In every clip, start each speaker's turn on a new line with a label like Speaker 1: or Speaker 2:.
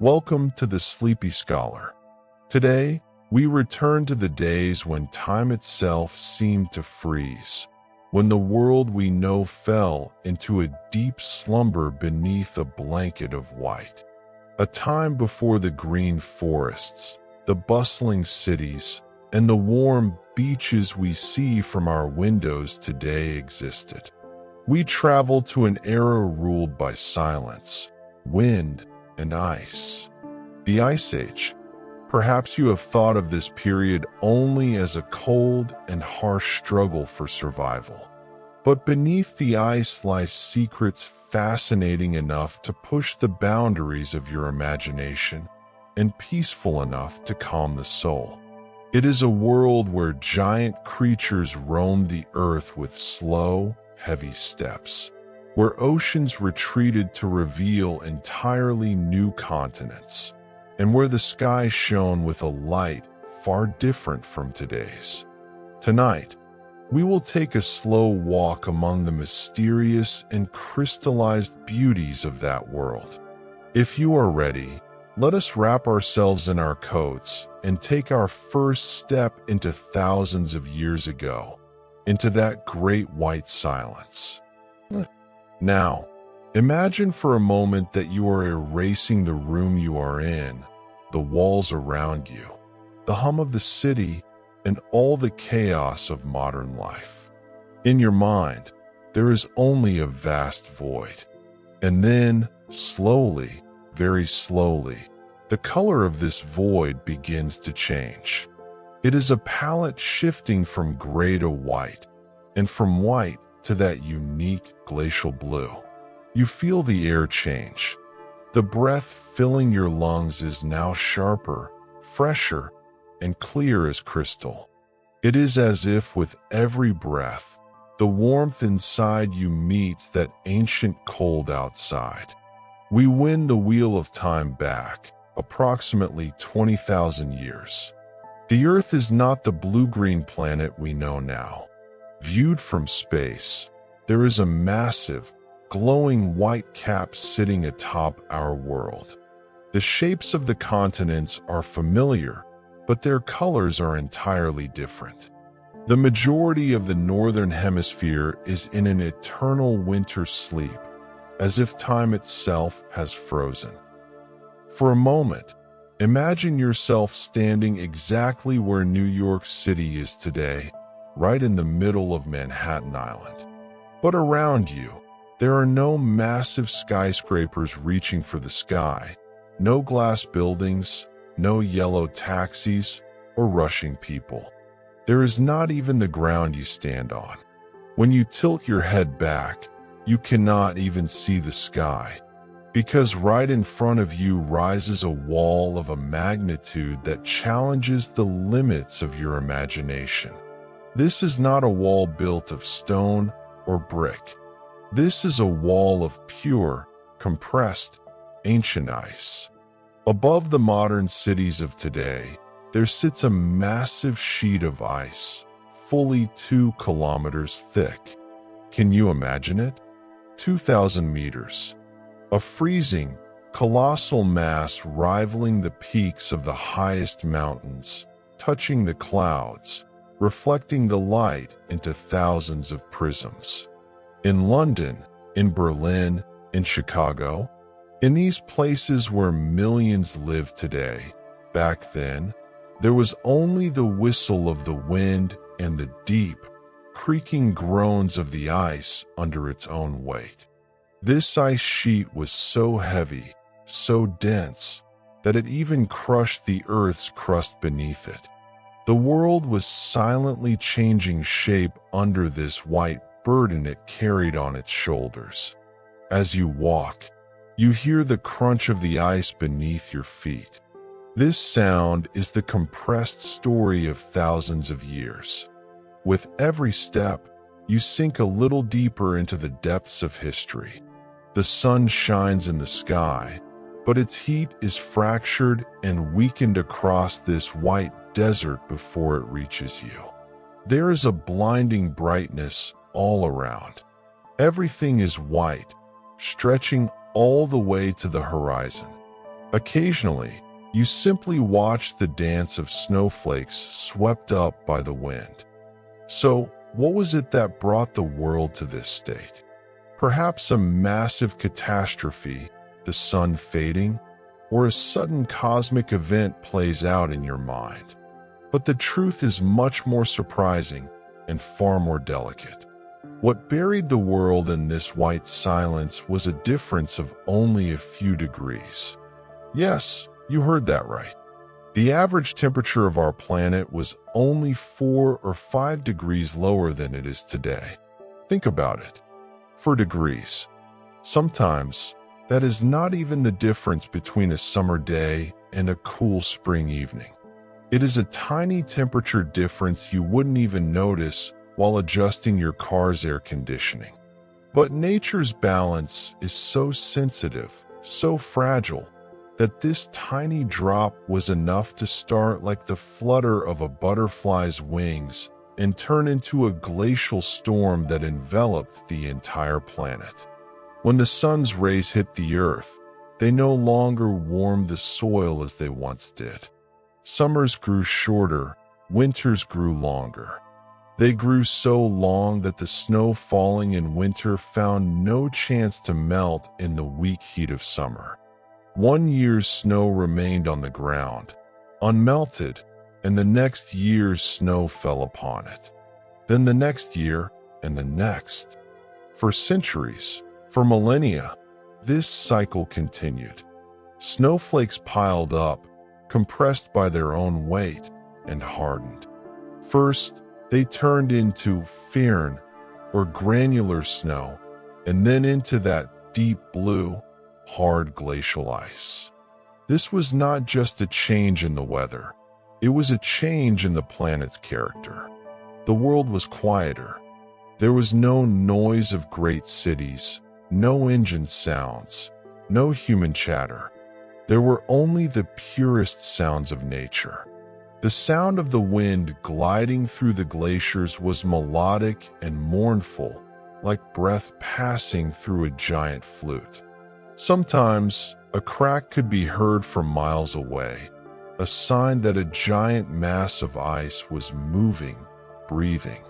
Speaker 1: Welcome to the Sleepy Scholar. Today, we return to the days when time itself seemed to freeze, when the world we know fell into a deep slumber beneath a blanket of white. A time before the green forests, the bustling cities, and the warm beaches we see from our windows today existed. We travel to an era ruled by silence, wind, and ice. The Ice Age. Perhaps you have thought of this period only as a cold and harsh struggle for survival. But beneath the ice lies secrets fascinating enough to push the boundaries of your imagination and peaceful enough to calm the soul. It is a world where giant creatures roam the earth with slow, heavy steps, where oceans retreated to reveal entirely new continents, and where the sky shone with a light far different from today's. Tonight, we will take a slow walk among the mysterious and crystallized beauties of that world. If you are ready, let us wrap ourselves in our coats and take our first step into thousands of years ago, into that great white silence. Now, imagine for a moment that you are erasing the room you are in, the walls around you, the hum of the city, and all the chaos of modern life. In your mind, there is only a vast void. And then, slowly, very slowly, the color of this void begins to change. It is a palette shifting from gray to white, and from white to that unique glacial blue. You feel the air change. The breath filling your lungs is now sharper, fresher, and clear as crystal. It is as if with every breath, the warmth inside you meets that ancient cold outside. We win the wheel of time back, approximately 20,000 years. The Earth is not the blue-green planet we know now. Viewed from space, there is a massive, glowing white cap sitting atop our world. The shapes of the continents are familiar, but their colors are entirely different. The majority of the northern hemisphere is in an eternal winter sleep, as if time itself has frozen. For a moment, imagine yourself standing exactly where New York City is today, right in the middle of Manhattan Island. But around you, there are no massive skyscrapers reaching for the sky, no glass buildings, no yellow taxis, or rushing people. There is not even the ground you stand on. When you tilt your head back, you cannot even see the sky, because right in front of you rises a wall of a magnitude that challenges the limits of your imagination. This is not a wall built of stone or brick. This is a wall of pure, compressed, ancient ice. Above the modern cities of today, there sits a massive sheet of ice, fully 2 kilometers thick. Can you imagine it? 2,000 meters. A freezing, colossal mass rivaling the peaks of the highest mountains, touching the clouds, reflecting the light into thousands of prisms. In London, in Berlin, in Chicago, in these places where millions live today, back then, there was only the whistle of the wind and the deep, creaking groans of the ice under its own weight. This ice sheet was so heavy, so dense, that it even crushed the Earth's crust beneath it. The world was silently changing shape under this white burden it carried on its shoulders. As you walk, you hear the crunch of the ice beneath your feet. This sound is the compressed story of thousands of years. With every step, you sink a little deeper into the depths of history. The sun shines in the sky, but its heat is fractured and weakened across this white desert before it reaches you. There is a blinding brightness all around. Everything is white, stretching all the way to the horizon. Occasionally, you simply watch the dance of snowflakes swept up by the wind. So, what was it that brought the world to this state? Perhaps a massive catastrophe, the sun fading, or a sudden cosmic event plays out in your mind. But the truth is much more surprising and far more delicate. What buried the world in this white silence was a difference of only a few degrees. Yes, you heard that right. The average temperature of our planet was only 4 or 5 degrees lower than it is today. Think about it. 4 degrees. Sometimes, that is not even the difference between a summer day and a cool spring evening. It is a tiny temperature difference you wouldn't even notice while adjusting your car's air conditioning. But nature's balance is so sensitive, so fragile, that this tiny drop was enough to start like the flutter of a butterfly's wings and turn into a glacial storm that enveloped the entire planet. When the sun's rays hit the earth, they no longer warmed the soil as they once did. Summers grew shorter, winters grew longer. They grew so long that the snow falling in winter found no chance to melt in the weak heat of summer. One year's snow remained on the ground, unmelted, and the next year's snow fell upon it. Then the next year, and the next. For centuries, for millennia, this cycle continued. Snowflakes piled up, compressed by their own weight, and hardened. First, they turned into firn, or granular snow, and then into that deep blue, hard glacial ice. This was not just a change in the weather. It was a change in the planet's character. The world was quieter. There was no noise of great cities, no engine sounds, no human chatter. There were only the purest sounds of nature. The sound of the wind gliding through the glaciers was melodic and mournful, like breath passing through a giant flute. Sometimes, a crack could be heard from miles away, a sign that a giant mass of ice was moving, breathing.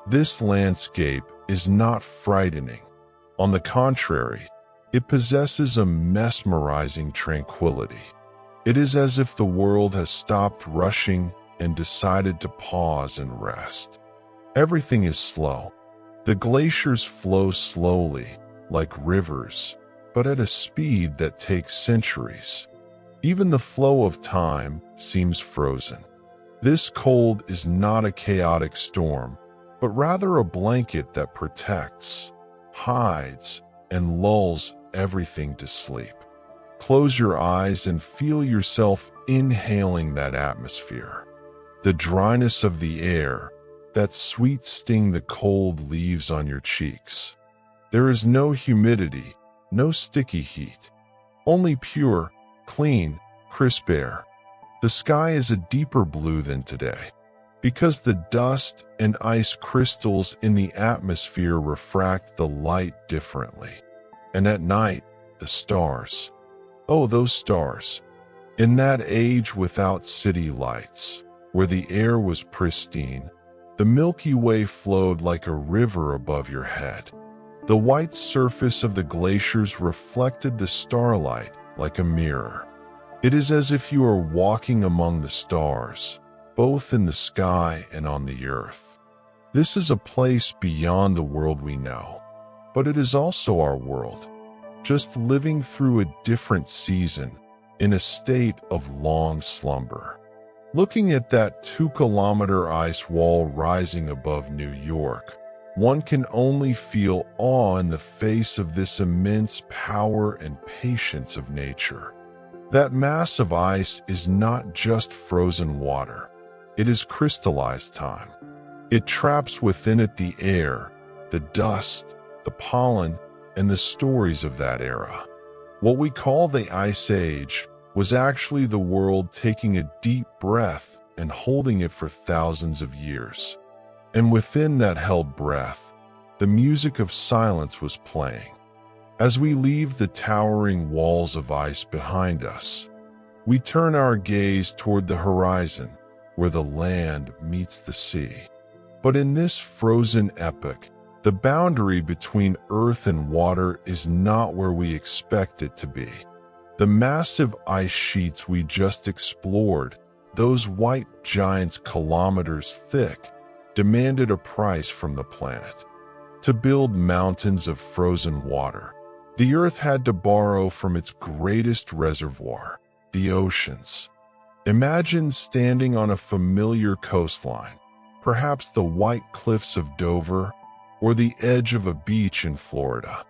Speaker 1: This landscape is not frightening. On the contrary, it possesses a mesmerizing tranquility. It is as if the world has stopped rushing and decided to pause and rest. Everything is slow. The glaciers flow slowly, like rivers, but at a speed that takes centuries. Even the flow of time seems frozen. This cold is not a chaotic storm, but rather a blanket that protects, hides, and lulls everything to sleep. Close your eyes and feel yourself inhaling that atmosphere. The dryness of the air, that sweet sting the cold leaves on your cheeks. There is no humidity, no sticky heat. Only pure, clean, crisp air. The sky is a deeper blue than today, because the dust and ice crystals in the atmosphere refract the light differently. And at night, the stars. Oh, those stars. In that age without city lights, where the air was pristine, the Milky Way flowed like a river above your head. The white surface of the glaciers reflected the starlight like a mirror. It is as if you are walking among the stars, both in the sky and on the earth. This is a place beyond the world we know, but it is also our world, just living through a different season in a state of long slumber. Looking at that 2-kilometer ice wall rising above New York, one can only feel awe in the face of this immense power and patience of nature. That mass of ice is not just frozen water. It is crystallized time. It traps within it the air, the dust, the pollen, and the stories of that era. What we call the Ice Age was actually the world taking a deep breath and holding it for thousands of years. And within that held breath, the music of silence was playing. As we leave the towering walls of ice behind us, we turn our gaze toward the horizon, where the land meets the sea. But in this frozen epoch, the boundary between earth and water is not where we expect it to be. The massive ice sheets we just explored, those white giants kilometers thick, demanded a price from the planet. To build mountains of frozen water, the Earth had to borrow from its greatest reservoir, the oceans. Imagine standing on a familiar coastline, perhaps the white cliffs of Dover or the edge of a beach in Florida.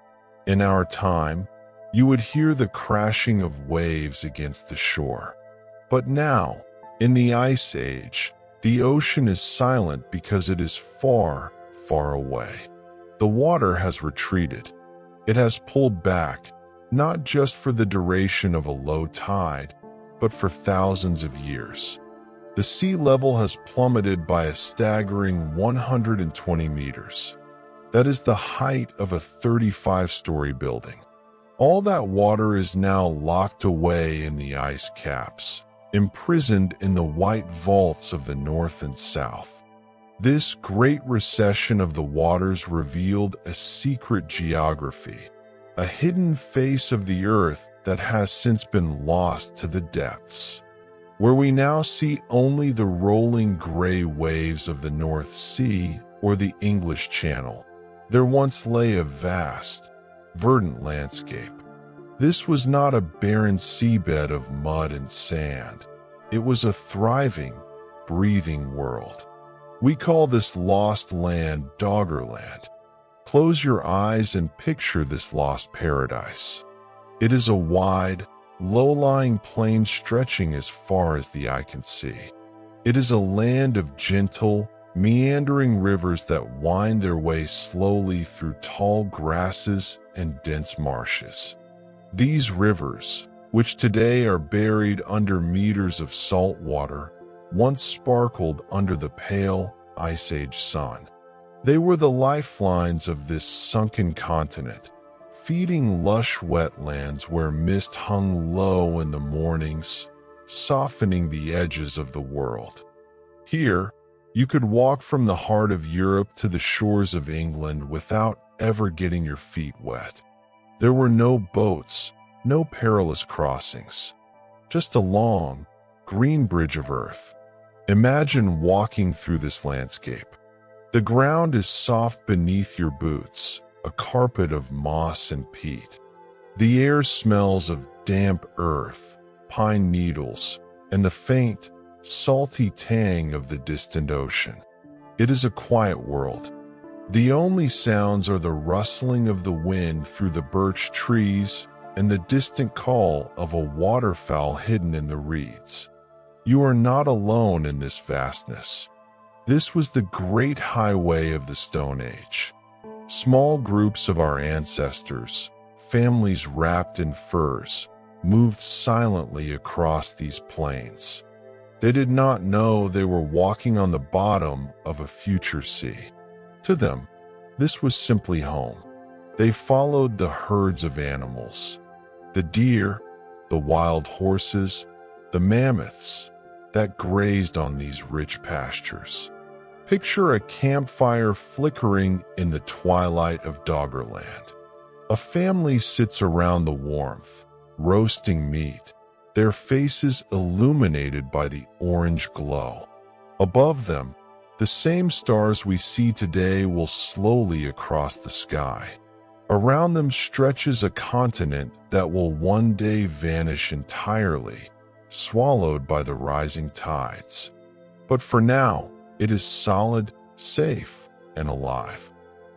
Speaker 1: In our time, you would hear the crashing of waves against the shore. But now, in the Ice Age, the ocean is silent because it is far, far away. The water has retreated. It has pulled back, not just for the duration of a low tide, but for thousands of years. The sea level has plummeted by a staggering 120 meters. That is the height of a 35-story building. All that water is now locked away in the ice caps, imprisoned in the white vaults of the North and South. This great recession of the waters revealed a secret geography, a hidden face of the Earth that has since been lost to the depths. Where we now see only the rolling gray waves of the North Sea or the English Channel, there once lay a vast, verdant landscape. This was not a barren seabed of mud and sand. It was a thriving, breathing world. We call this lost land Doggerland. Close your eyes and picture this lost paradise. It is a wide, low-lying plain stretching as far as the eye can see. It is a land of gentle, meandering rivers that wind their way slowly through tall grasses and dense marshes. These rivers, which today are buried under meters of salt water, once sparkled under the pale, Ice Age sun. They were the lifelines of this sunken continent, feeding lush wetlands where mist hung low in the mornings, softening the edges of the world. Here, you could walk from the heart of Europe to the shores of England without ever getting your feet wet. There were no boats, no perilous crossings, just a long, green bridge of earth. Imagine walking through this landscape. The ground is soft beneath your boots, a carpet of moss and peat. The air smells of damp earth, pine needles, and the faint, salty tang of the distant ocean. It is a quiet world. The only sounds are the rustling of the wind through the birch trees and the distant call of a waterfowl hidden in the reeds. You are not alone in this vastness. This was the great highway of the Stone Age. Small groups of our ancestors, families wrapped in furs, moved silently across these plains. They did not know they were walking on the bottom of a future sea. To them, this was simply home. They followed the herds of animals, the deer, the wild horses, the mammoths that grazed on these rich pastures. Picture a campfire flickering in the twilight of Doggerland. A family sits around the warmth, roasting meat, their faces illuminated by the orange glow. Above them, the same stars we see today will slowly across the sky. Around them stretches a continent that will one day vanish entirely, swallowed by the rising tides. But for now, it is solid, safe, and alive.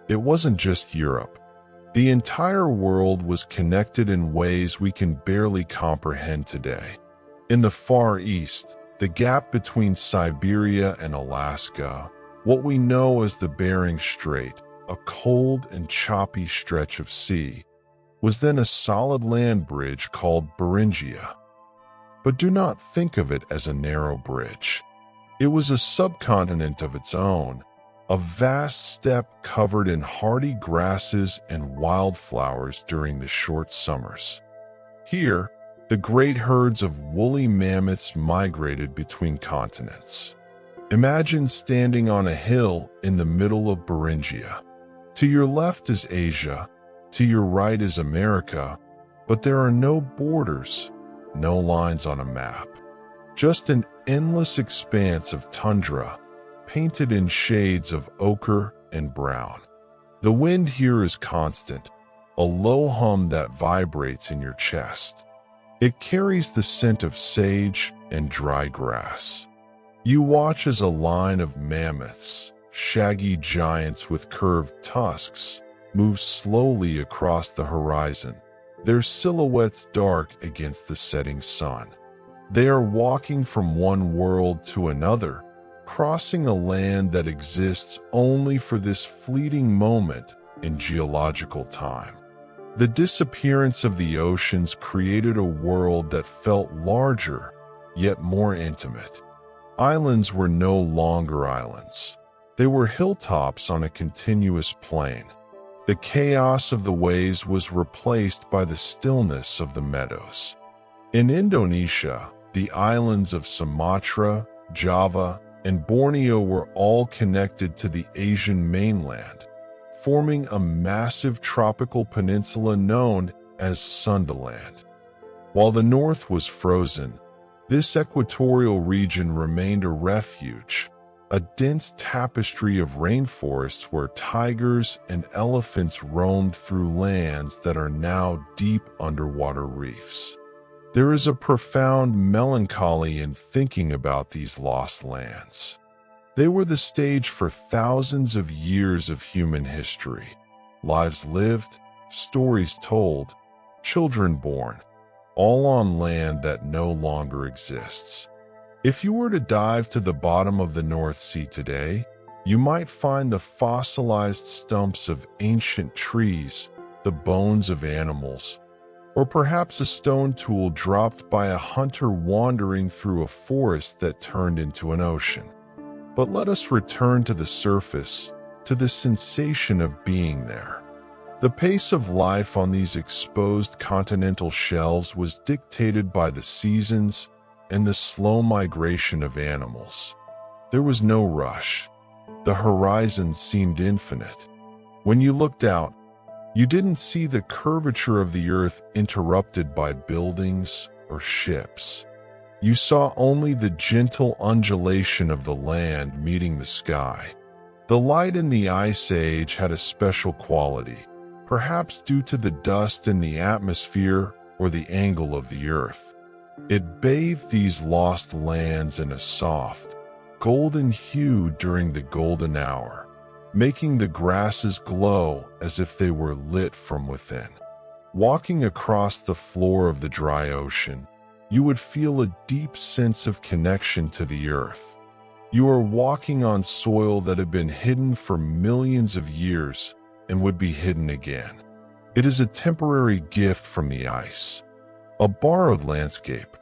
Speaker 1: It wasn't just Europe. The entire world was connected in ways we can barely comprehend today. In the Far East, the gap between Siberia and Alaska, what we know as the Bering Strait, a cold and choppy stretch of sea, was then a solid land bridge called Beringia. But do not think of it as a narrow bridge. It was a subcontinent of its own, a vast steppe covered in hardy grasses and wildflowers during the short summers. Here, the great herds of woolly mammoths migrated between continents. Imagine standing on a hill in the middle of Beringia. To your left is Asia, to your right is America, but there are no borders, no lines on a map. Just an endless expanse of tundra, painted in shades of ochre and brown. The wind here is constant, a low hum that vibrates in your chest. It carries the scent of sage and dry grass. You watch as a line of mammoths, shaggy giants with curved tusks, move slowly across the horizon, their silhouettes dark against the setting sun. They are walking from one world to another, crossing a land that exists only for this fleeting moment in geological time. The disappearance of the oceans created a world that felt larger, yet more intimate. Islands were no longer islands. They were hilltops on a continuous plain. The chaos of the waves was replaced by the stillness of the meadows. In Indonesia, the islands of Sumatra, Java, and Borneo were all connected to the Asian mainland, forming a massive tropical peninsula known as Sundaland. While the north was frozen, this equatorial region remained a refuge, a dense tapestry of rainforests where tigers and elephants roamed through lands that are now deep underwater reefs. There is a profound melancholy in thinking about these lost lands. They were the stage for thousands of years of human history. Lives lived, stories told, children born, all on land that no longer exists. If you were to dive to the bottom of the North Sea today, you might find the fossilized stumps of ancient trees, the bones of animals, or perhaps a stone tool dropped by a hunter wandering through a forest that turned into an ocean. But let us return to the surface, to the sensation of being there. The pace of life on these exposed continental shelves was dictated by the seasons and the slow migration of animals. There was no rush. The horizon seemed infinite. When you looked out, you didn't see the curvature of the earth interrupted by buildings or ships. You saw only the gentle undulation of the land meeting the sky. The light in the Ice Age had a special quality, perhaps due to the dust in the atmosphere or the angle of the earth. It bathed these lost lands in a soft, golden hue during the golden hour, making the grasses glow as if they were lit from within. Walking across the floor of the dry ocean, you would feel a deep sense of connection to the earth. You are walking on soil that had been hidden for millions of years and would be hidden again. It is a temporary gift from the ice, a borrowed landscape.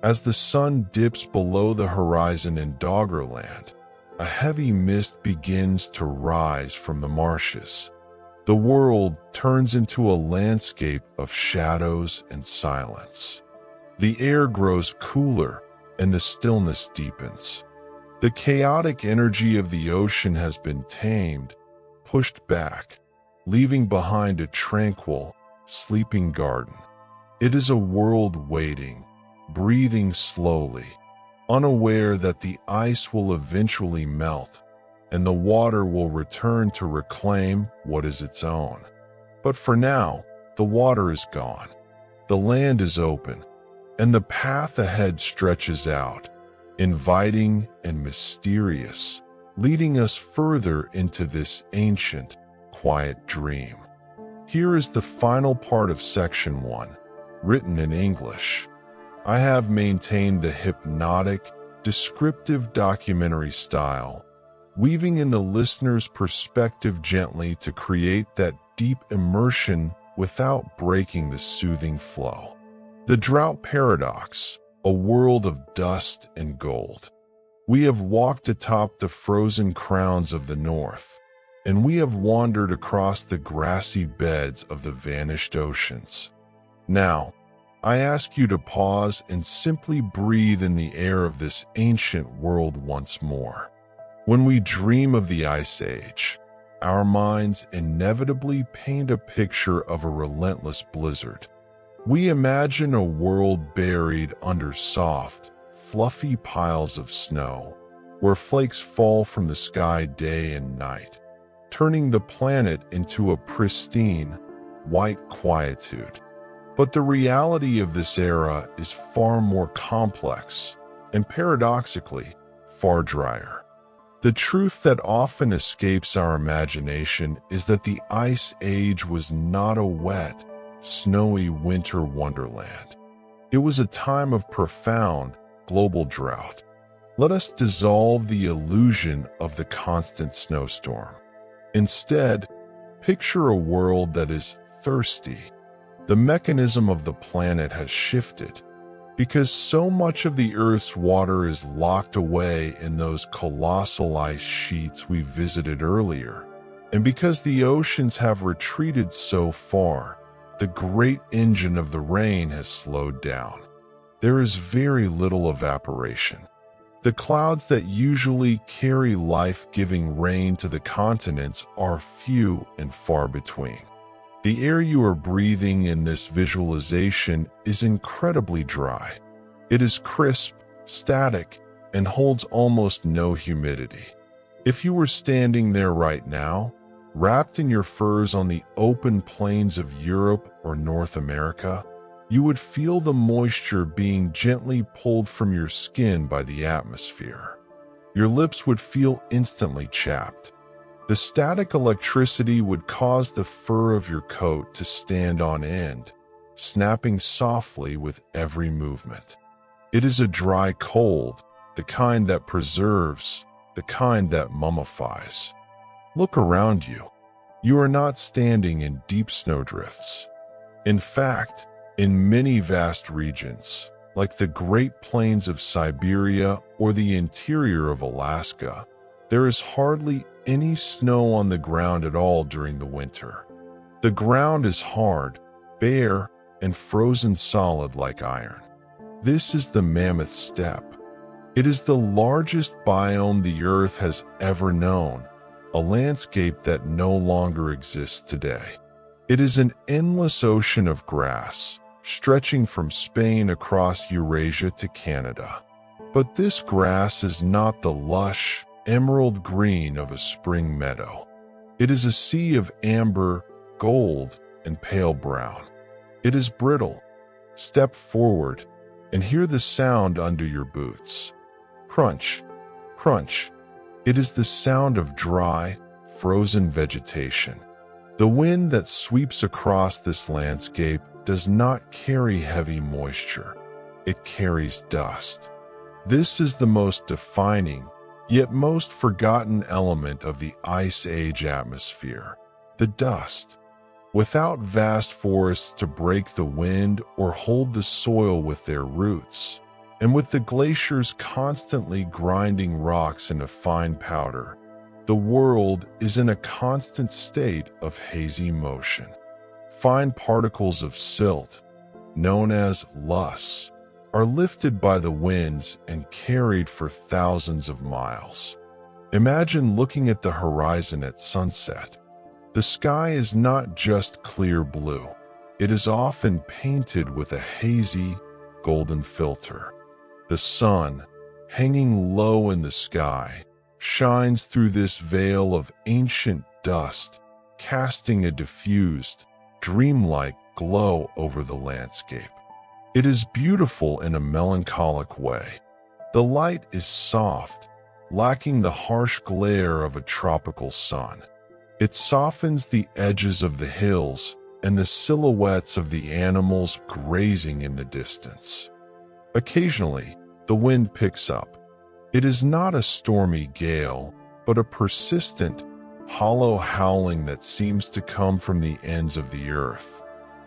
Speaker 1: As the sun dips below the horizon in Doggerland, a heavy mist begins to rise from the marshes. The world turns into a landscape of shadows and silence. The air grows cooler and the stillness deepens. The chaotic energy of the ocean has been tamed, pushed back, leaving behind a tranquil, sleeping garden. It is a world waiting, breathing slowly, unaware that the ice will eventually melt and the water will return to reclaim what is its own. But for now, the water is gone, the land is open, and the path ahead stretches out, inviting and mysterious, leading us further into this ancient, quiet dream. Here is the final part of Section 1, written in English. I have maintained the hypnotic, descriptive documentary style, weaving in the listener's perspective gently to create that deep immersion without breaking the soothing flow. The Drought Paradox, a world of dust and gold. We have walked atop the frozen crowns of the north, and we have wandered across the grassy beds of the vanished oceans. Now, I ask you to pause and simply breathe in the air of this ancient world once more. When we dream of the Ice Age, our minds inevitably paint a picture of a relentless blizzard. We imagine a world buried under soft, fluffy piles of snow, where flakes fall from the sky day and night, turning the planet into a pristine, white quietude. But the reality of this era is far more complex and, paradoxically, far drier. The truth that often escapes our imagination is that the Ice Age was not a wet, snowy winter wonderland. It was a time of profound, global drought. Let us dissolve the illusion of the constant snowstorm. Instead, picture a world that is thirsty. The mechanism of the planet has shifted, because so much of the Earth's water is locked away in those colossal ice sheets we visited earlier, and because the oceans have retreated so far, the great engine of the rain has slowed down. There is very little evaporation. The clouds that usually carry life-giving rain to the continents are few and far between. The air you are breathing in this visualization is incredibly dry. It is crisp, static, and holds almost no humidity. If you were standing there right now, wrapped in your furs on the open plains of Europe or North America, you would feel the moisture being gently pulled from your skin by the atmosphere. Your lips would feel instantly chapped. The static electricity would cause the fur of your coat to stand on end, snapping softly with every movement. It is a dry cold, the kind that preserves, the kind that mummifies. Look around you. You are not standing in deep snowdrifts. In fact, in many vast regions, like the Great Plains of Siberia or the interior of Alaska, there is hardly any snow on the ground at all during the winter. The ground is hard, bare, and frozen solid like iron. This is the Mammoth Steppe. It is the largest biome the Earth has ever known, a landscape that no longer exists today. It is an endless ocean of grass, stretching from Spain across Eurasia to Canada. But this grass is not the lush, emerald green of a spring meadow. It is a sea of amber, gold, and pale brown. It is brittle. Step forward and hear the sound under your boots. Crunch, crunch. It is the sound of dry, frozen vegetation. The wind that sweeps across this landscape does not carry heavy moisture. It carries dust. This is the most defining, yet most forgotten element of the Ice Age atmosphere, the dust. Without vast forests to break the wind or hold the soil with their roots, and with the glaciers constantly grinding rocks into fine powder, the world is in a constant state of hazy motion. Fine particles of silt, known as loess, are lifted by the winds and carried for thousands of miles. Imagine looking at the horizon at sunset. The sky is not just clear blue. It is often painted with a hazy, golden filter. The sun, hanging low in the sky, shines through this veil of ancient dust, casting a diffused, dreamlike glow over the landscape. It is beautiful in a melancholic way. The light is soft, lacking the harsh glare of a tropical sun. It softens the edges of the hills and the silhouettes of the animals grazing in the distance. Occasionally, the wind picks up. It is not a stormy gale, but a persistent, hollow howling that seems to come from the ends of the earth.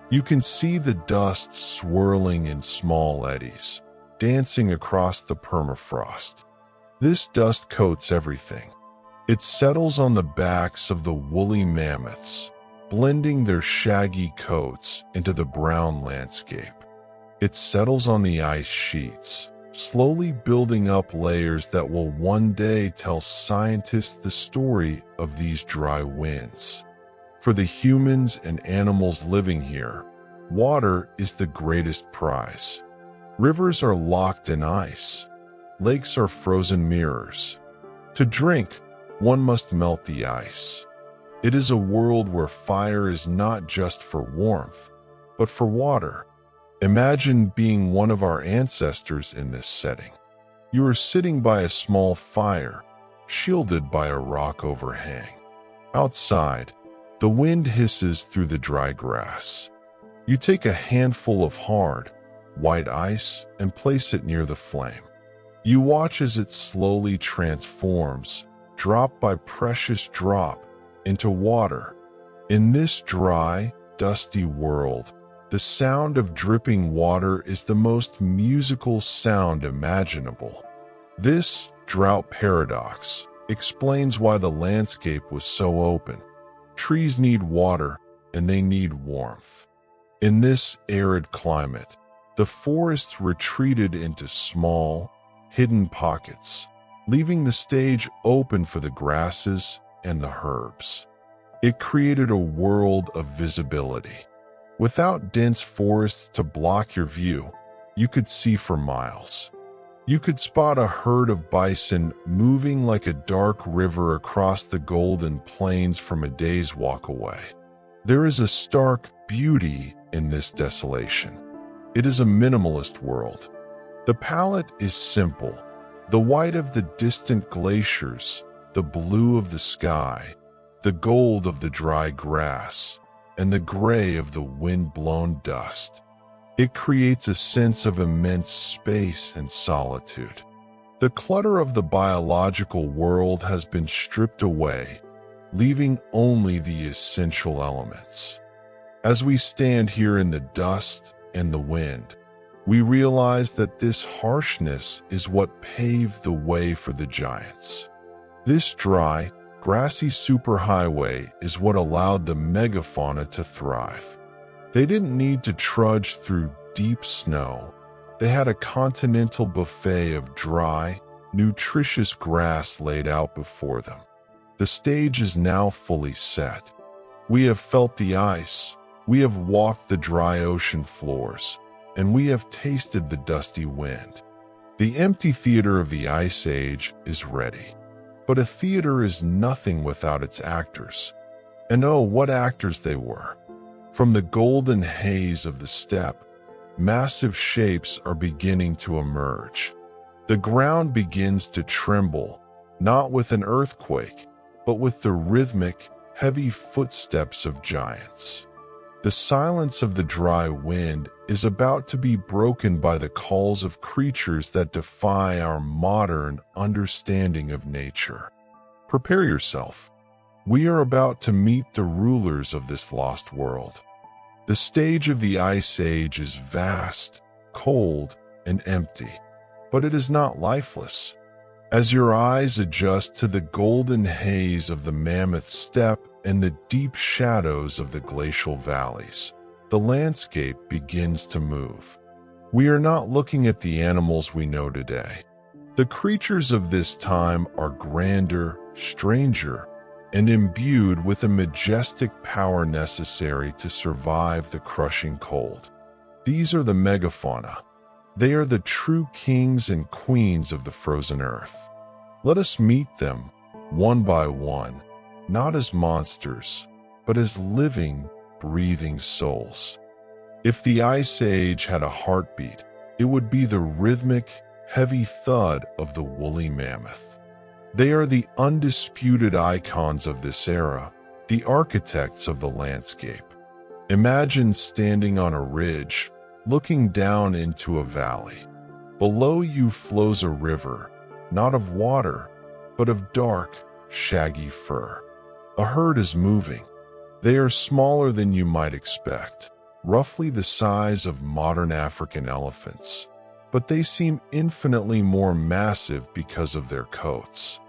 Speaker 1: You can see the dust swirling in small eddies, dancing across the permafrost. This dust coats everything. It settles on the backs of the woolly mammoths, blending their shaggy coats into the brown landscape. It settles on the ice sheets, slowly building up layers that will one day tell scientists the story of these dry winds. For the humans and animals living here, water is the greatest prize. Rivers are locked in ice. Lakes are frozen mirrors. To drink, one must melt the ice. It is a world where fire is not just for warmth, but for water. Imagine being one of our ancestors in this setting. You are sitting by a small fire, shielded by a rock overhang. Outside, the wind hisses through the dry grass. You take a handful of hard, white ice and place it near the flame. You watch as it slowly transforms, drop by precious drop, into water. In this dry, dusty world, the sound of dripping water is the most musical sound imaginable. This drought paradox explains why the landscape was so open. Trees need water, and they need warmth. In this arid climate, the forests retreated into small, hidden pockets, leaving the stage open for the grasses and the herbs. It created a world of visibility. Without dense forests to block your view, you could see for miles. You could spot a herd of bison moving like a dark river across the golden plains from a day's walk away. There is a stark beauty in this desolation. It is a minimalist world. The palette is simple: the white of the distant glaciers, the blue of the sky, the gold of the dry grass, and the gray of the wind-blown dust. It creates a sense of immense space and solitude. The clutter of the biological world has been stripped away, leaving only the essential elements. As we stand here in the dust and the wind, we realize that this harshness is what paved the way for the giants. This dry, grassy superhighway is what allowed the megafauna to thrive. They didn't need to trudge through deep snow. They had a continental buffet of dry, nutritious grass laid out before them. The stage is now fully set. We have felt the ice, we have walked the dry ocean floors, and we have tasted the dusty wind. The empty theater of the Ice Age is ready. But a theater is nothing without its actors. And oh, what actors they were. From the golden haze of the steppe, massive shapes are beginning to emerge. The ground begins to tremble, not with an earthquake, but with the rhythmic, heavy footsteps of giants. The silence of the dry wind is about to be broken by the calls of creatures that defy our modern understanding of nature. Prepare yourself. We are about to meet the rulers of this lost world. The stage of the Ice Age is vast, cold, and empty, but it is not lifeless. As your eyes adjust to the golden haze of the mammoth steppe and the deep shadows of the glacial valleys, the landscape begins to move. We are not looking at the animals we know today. The creatures of this time are grander, stranger, and imbued with a majestic power necessary to survive the crushing cold. These are the megafauna. They are the true kings and queens of the frozen earth. Let us meet them, one by one, not as monsters, but as living, breathing souls. If the Ice Age had a heartbeat, it would be the rhythmic, heavy thud of the woolly mammoth. They are the undisputed icons of this era, the architects of the landscape. Imagine standing on a ridge, looking down into a valley. Below you flows a river, not of water, but of dark, shaggy fur. A herd is moving. They are smaller than you might expect, roughly the size of modern African elephants. but they seem infinitely more massive because of their coats.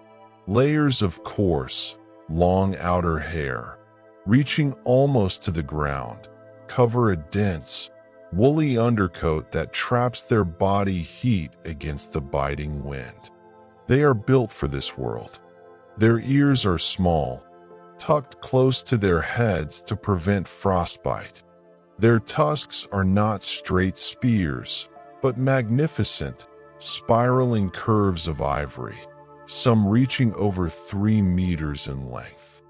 Speaker 1: Layers of coarse, long outer hair, reaching almost to the ground, cover a dense, woolly undercoat that traps their body heat against the biting wind. They are built for this world. Their ears are small, tucked close to their heads to prevent frostbite. Their tusks are not straight spears, but magnificent, spiraling curves of ivory, some reaching over 3 meters in length.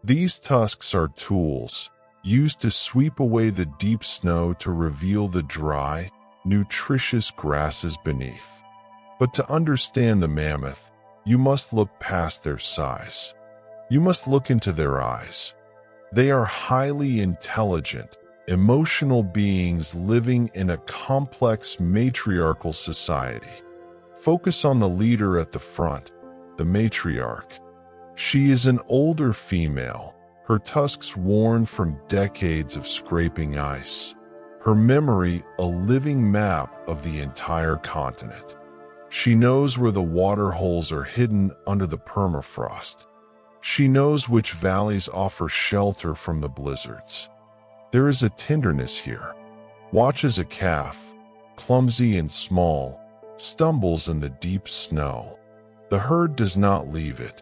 Speaker 1: These tusks are tools, used to sweep away the deep snow to reveal the dry, nutritious grasses beneath. But to understand the mammoth, you must look past their size. You must look into their eyes. They are highly intelligent, emotional beings living in a complex matriarchal society. Focus on the leader at the front, the matriarch. She is an older female, her tusks worn from decades of scraping ice. Her memory a living map of the entire continent. She knows where the water holes are hidden under the permafrost. She knows which valleys offer shelter from the blizzards. There is a tenderness here. Watch as a calf, clumsy and small, stumbles in the deep snow. The herd does not leave it.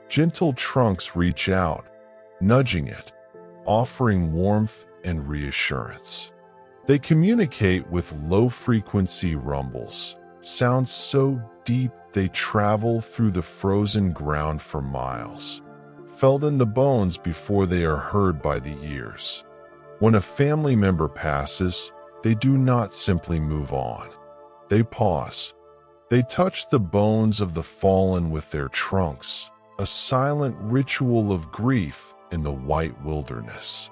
Speaker 1: Gentle trunks reach out, nudging it, offering warmth and reassurance. They communicate with low-frequency rumbles, sounds so deep they travel through the frozen ground for miles, felt in the bones before they are heard by the ears. When a family member passes, they do not simply move on. They pause. They touch the bones of the fallen with their trunks, a silent ritual of grief in the white wilderness.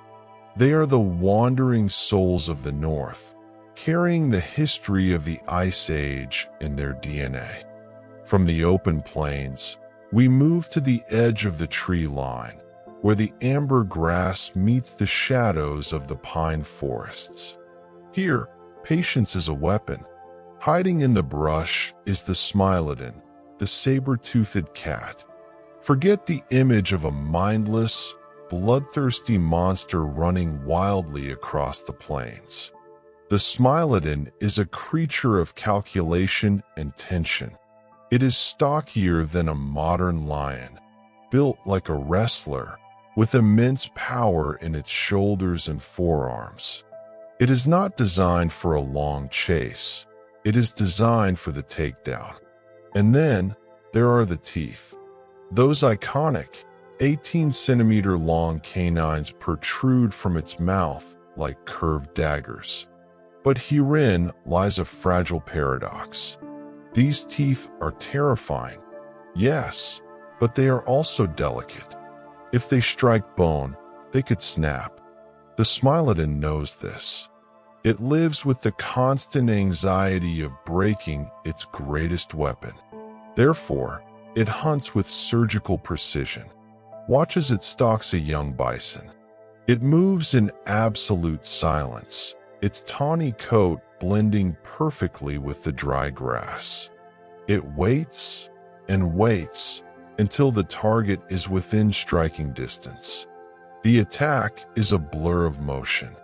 Speaker 1: They are the wandering souls of the North, carrying the history of the Ice Age in their DNA. From the open plains, we move to the edge of the tree line, where the amber grass meets the shadows of the pine forests. Here, patience is a weapon. Hiding in the brush is the smilodon, the saber-toothed cat. Forget the image of a mindless, bloodthirsty monster running wildly across the plains. The smilodon is a creature of calculation and tension. It is stockier than a modern lion, built like a wrestler, with immense power in its shoulders and forearms. It is not designed for a long chase. It is designed for the takedown. And then there are the teeth. Those iconic, 18-centimeter-long canines protrude from its mouth like curved daggers. But herein lies a fragile paradox. These teeth are terrifying, yes, but they are also delicate. If they strike bone, they could snap. The smilodon knows this. It lives with the constant anxiety of breaking its greatest weapon. Therefore, it hunts with surgical precision. Watch as it stalks a young bison. It moves in absolute silence, its tawny coat blending perfectly with the dry grass. It waits and waits until the target is within striking distance. The attack is a blur of motion.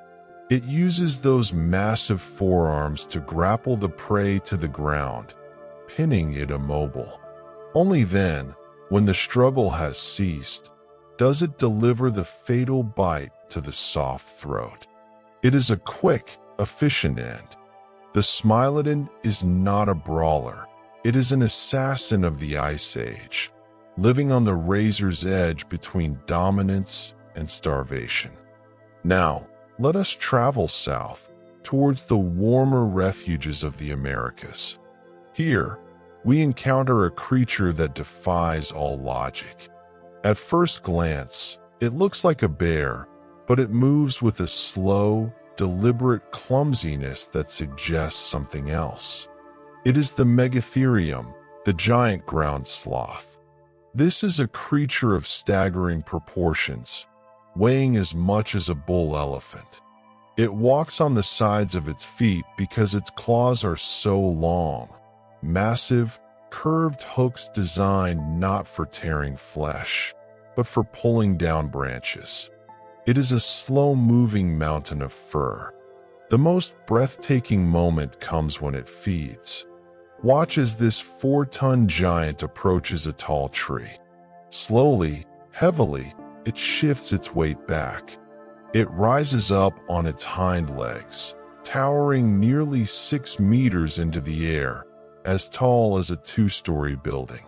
Speaker 1: It uses those massive forearms to grapple the prey to the ground, pinning it immobile. Only then, when the struggle has ceased, does it deliver the fatal bite to the soft throat. It is a quick, efficient end. The smilodon is not a brawler. It is an assassin of the Ice Age, living on the razor's edge between dominance and starvation. Now, let us travel south, towards the warmer refuges of the Americas. Here, we encounter a creature that defies all logic. At first glance, it looks like a bear, but it moves with a slow, deliberate clumsiness that suggests something else. It is the Megatherium, the giant ground sloth. This is a creature of staggering proportions, weighing as much as a bull elephant. It walks on the sides of its feet because its claws are so long. Massive, curved hooks designed not for tearing flesh, but for pulling down branches. It is a slow-moving mountain of fur. The most breathtaking moment comes when it feeds. Watch as this 4-ton giant approaches a tall tree. Slowly, heavily, it shifts its weight back. It rises up on its hind legs, towering nearly 6 meters into the air, as tall as a 2-story building.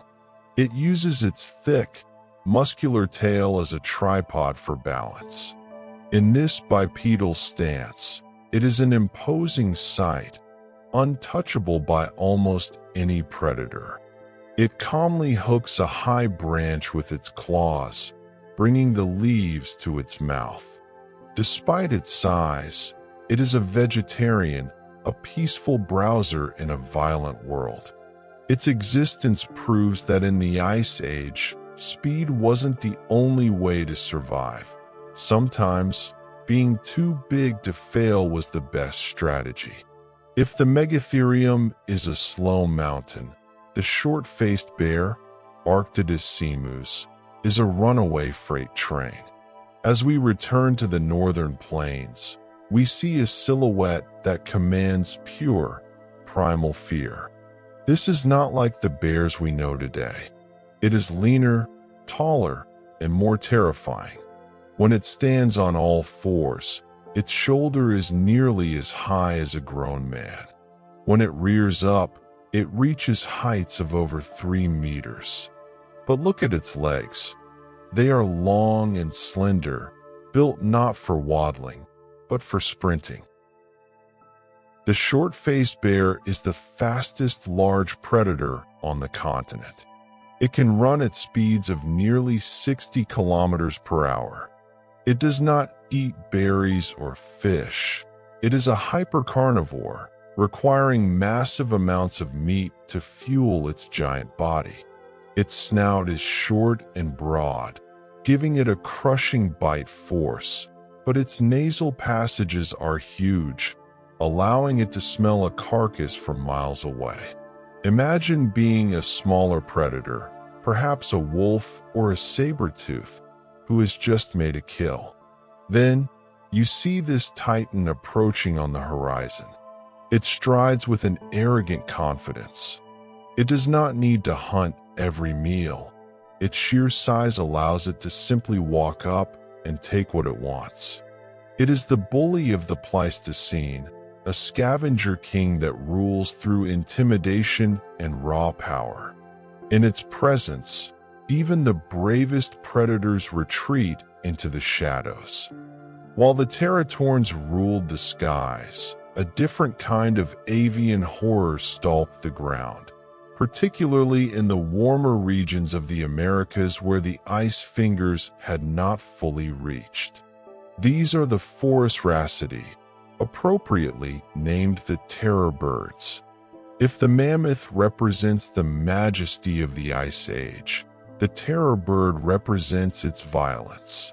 Speaker 1: It uses its thick, muscular tail as a tripod for balance. In this bipedal stance, it is an imposing sight, untouchable by almost any predator. It calmly hooks a high branch with its claws, bringing the leaves to its mouth. Despite its size, it is a vegetarian, a peaceful browser in a violent world. Its existence proves that in the Ice Age, speed wasn't the only way to survive. Sometimes, being too big to fail was the best strategy. If the Megatherium is a slow mountain, the short-faced bear, Arctidus simus, is a runaway freight train. As we return to the northern plains, we see a silhouette that commands pure, primal fear. This is not like the bears we know today. It is leaner, taller, and more terrifying. When it stands on all fours, its shoulder is nearly as high as a grown man. When it rears up, it reaches heights of over 3 meters. But look at its legs. They are long and slender, built not for waddling, but for sprinting. The short-faced bear is the fastest large predator on the continent. It can run at speeds of nearly 60 kilometers per hour. It does not eat berries or fish. It is a hypercarnivore, requiring massive amounts of meat to fuel its giant body. Its snout is short and broad, giving it a crushing bite force, but its nasal passages are huge, allowing it to smell a carcass from miles away. Imagine being a smaller predator, perhaps a wolf or a saber-tooth, who has just made a kill. Then, you see this titan approaching on the horizon. It strides with an arrogant confidence. It does not need to hunt every meal. Its sheer size allows it to simply walk up and take what it wants. It is the bully of the Pleistocene, a scavenger king that rules through intimidation and raw power. In its presence, even the bravest predators retreat into the shadows. While the Teratorns ruled the skies, a different kind of avian horror stalked the ground, particularly in the warmer regions of the Americas where the ice fingers had not fully reached. These are the Phorusrhacidae, appropriately named the terror birds. If the mammoth represents the majesty of the Ice Age, the terror bird represents its violence.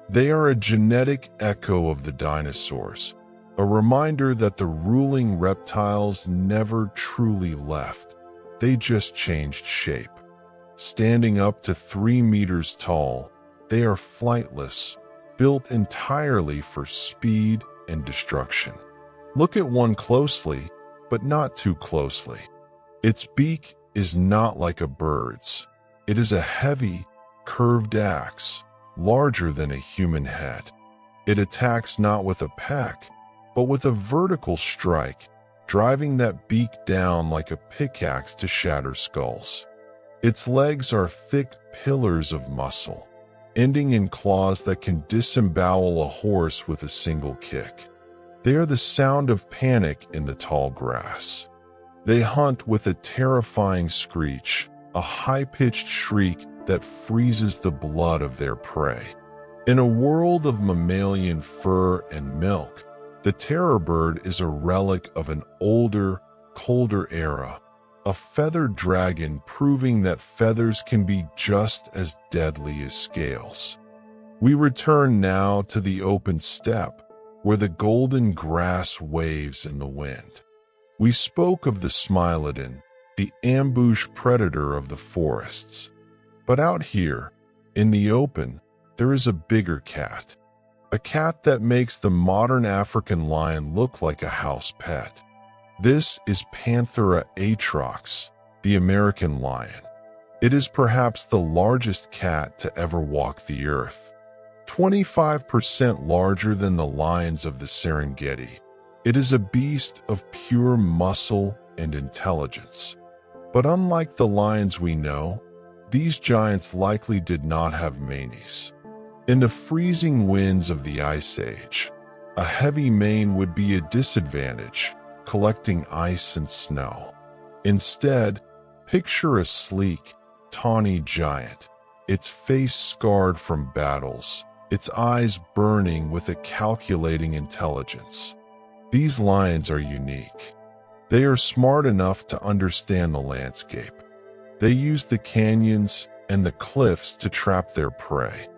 Speaker 1: They are a genetic echo of the dinosaurs, a reminder that the ruling reptiles never truly left. They just changed shape. Standing up to 3 meters tall, they are flightless, built entirely for speed and destruction. Look at one closely, but not too closely. Its beak is not like a bird's. It is a heavy, curved axe, larger than a human head. It attacks not with a peck, but with a vertical strike, driving that beak down like a pickaxe to shatter skulls. Its legs are thick pillars of muscle, ending in claws that can disembowel a horse with a single kick. They are the sound of panic in the tall grass. They hunt with a terrifying screech, a high-pitched shriek that freezes the blood of their prey. In a world of mammalian fur and milk, the terror bird is a relic of an older, colder era, a feathered dragon proving that feathers can be just as deadly as scales. We return now to the open steppe, where the golden grass waves in the wind. We spoke of the Smilodon, the ambush predator of the forests. But out here, in the open, there is a bigger cat. A cat that makes the modern African lion look like a house pet. This is Panthera atrox, the American lion. It is perhaps the largest cat to ever walk the earth. 25% larger than the lions of the Serengeti. It is a beast of pure muscle and intelligence. But unlike the lions we know, these giants likely did not have manes. In the freezing winds of the Ice Age, a heavy mane would be a disadvantage, collecting ice and snow. Instead, picture a sleek, tawny giant, its face scarred from battles, its eyes burning with a calculating intelligence. These lions are unique. They are smart enough to understand the landscape. They use the canyons and the cliffs to trap their prey.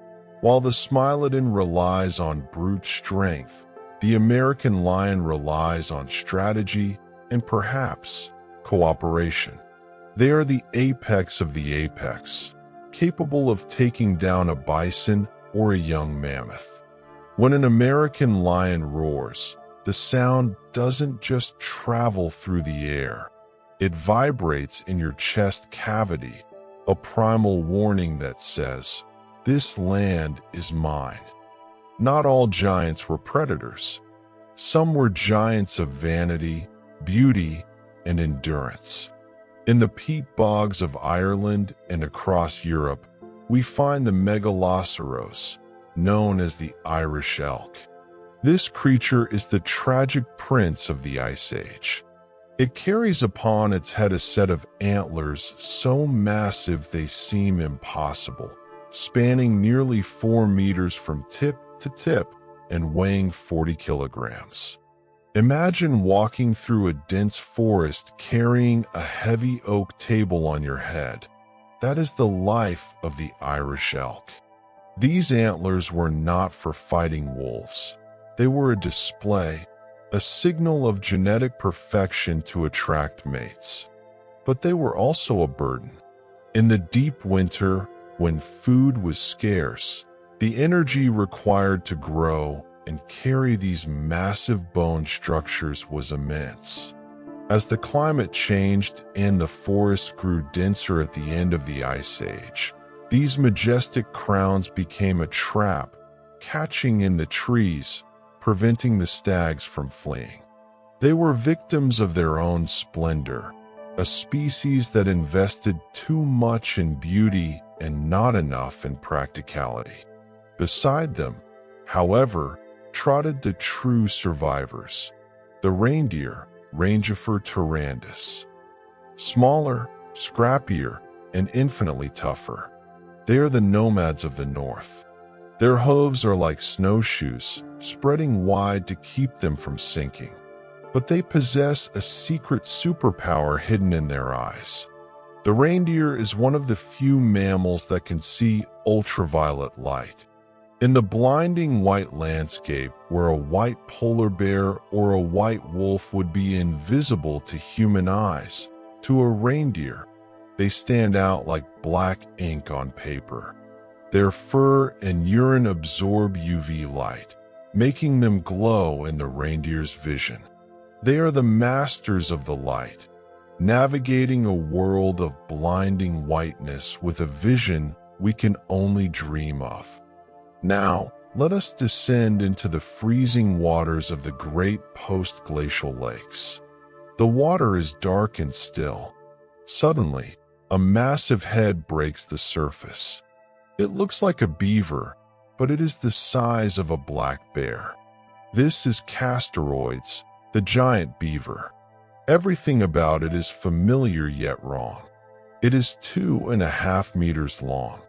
Speaker 1: While the Smilodon relies on brute strength, the American lion relies on strategy and perhaps cooperation. They are the apex of the apex, capable of taking down a bison or a young mammoth. When an American lion roars, the sound doesn't just travel through the air. It vibrates in your chest cavity, a primal warning that says, "This land is mine." Not all giants were predators. Some were giants of vanity, beauty, and endurance. In the peat bogs of Ireland and across Europe, we find the megaloceros, known as the Irish elk. This creature is the tragic prince of the Ice Age. It carries upon its head a set of antlers so massive they seem impossible, spanning nearly 4 meters from tip to tip and weighing 40 kilograms. Imagine walking through a dense forest carrying a heavy oak table on your head. That is the life of the Irish elk. These antlers were not for fighting wolves. They were a display, a signal of genetic perfection to attract mates. But they were also a burden. In the deep winter, when food was scarce, the energy required to grow and carry these massive bone structures was immense. As the climate changed and the forests grew denser at the end of the Ice Age, these majestic crowns became a trap, catching in the trees, preventing the stags from fleeing. They were victims of their own splendor, a species that invested too much in beauty and not enough in practicality. Beside them, however, trotted the true survivors, the reindeer, Rangifer tarandus. Smaller, scrappier, and infinitely tougher. They are the nomads of the north. Their hooves are like snowshoes, spreading wide to keep them from sinking. But they possess a secret superpower hidden in their eyes. The reindeer is one of the few mammals that can see ultraviolet light. In the blinding white landscape where a white polar bear or a white wolf would be invisible to human eyes, to a reindeer, they stand out like black ink on paper. Their fur and urine absorb UV light, making them glow in the reindeer's vision. They are the masters of the light, navigating a world of blinding whiteness with a vision we can only dream of. Now, let us descend into the freezing waters of the great post-glacial lakes. The water is dark and still. Suddenly, a massive head breaks the surface. It looks like a beaver, but it is the size of a black bear. This is Castoroides, the giant beaver. Everything about it is familiar yet wrong. It is 2.5 meters long.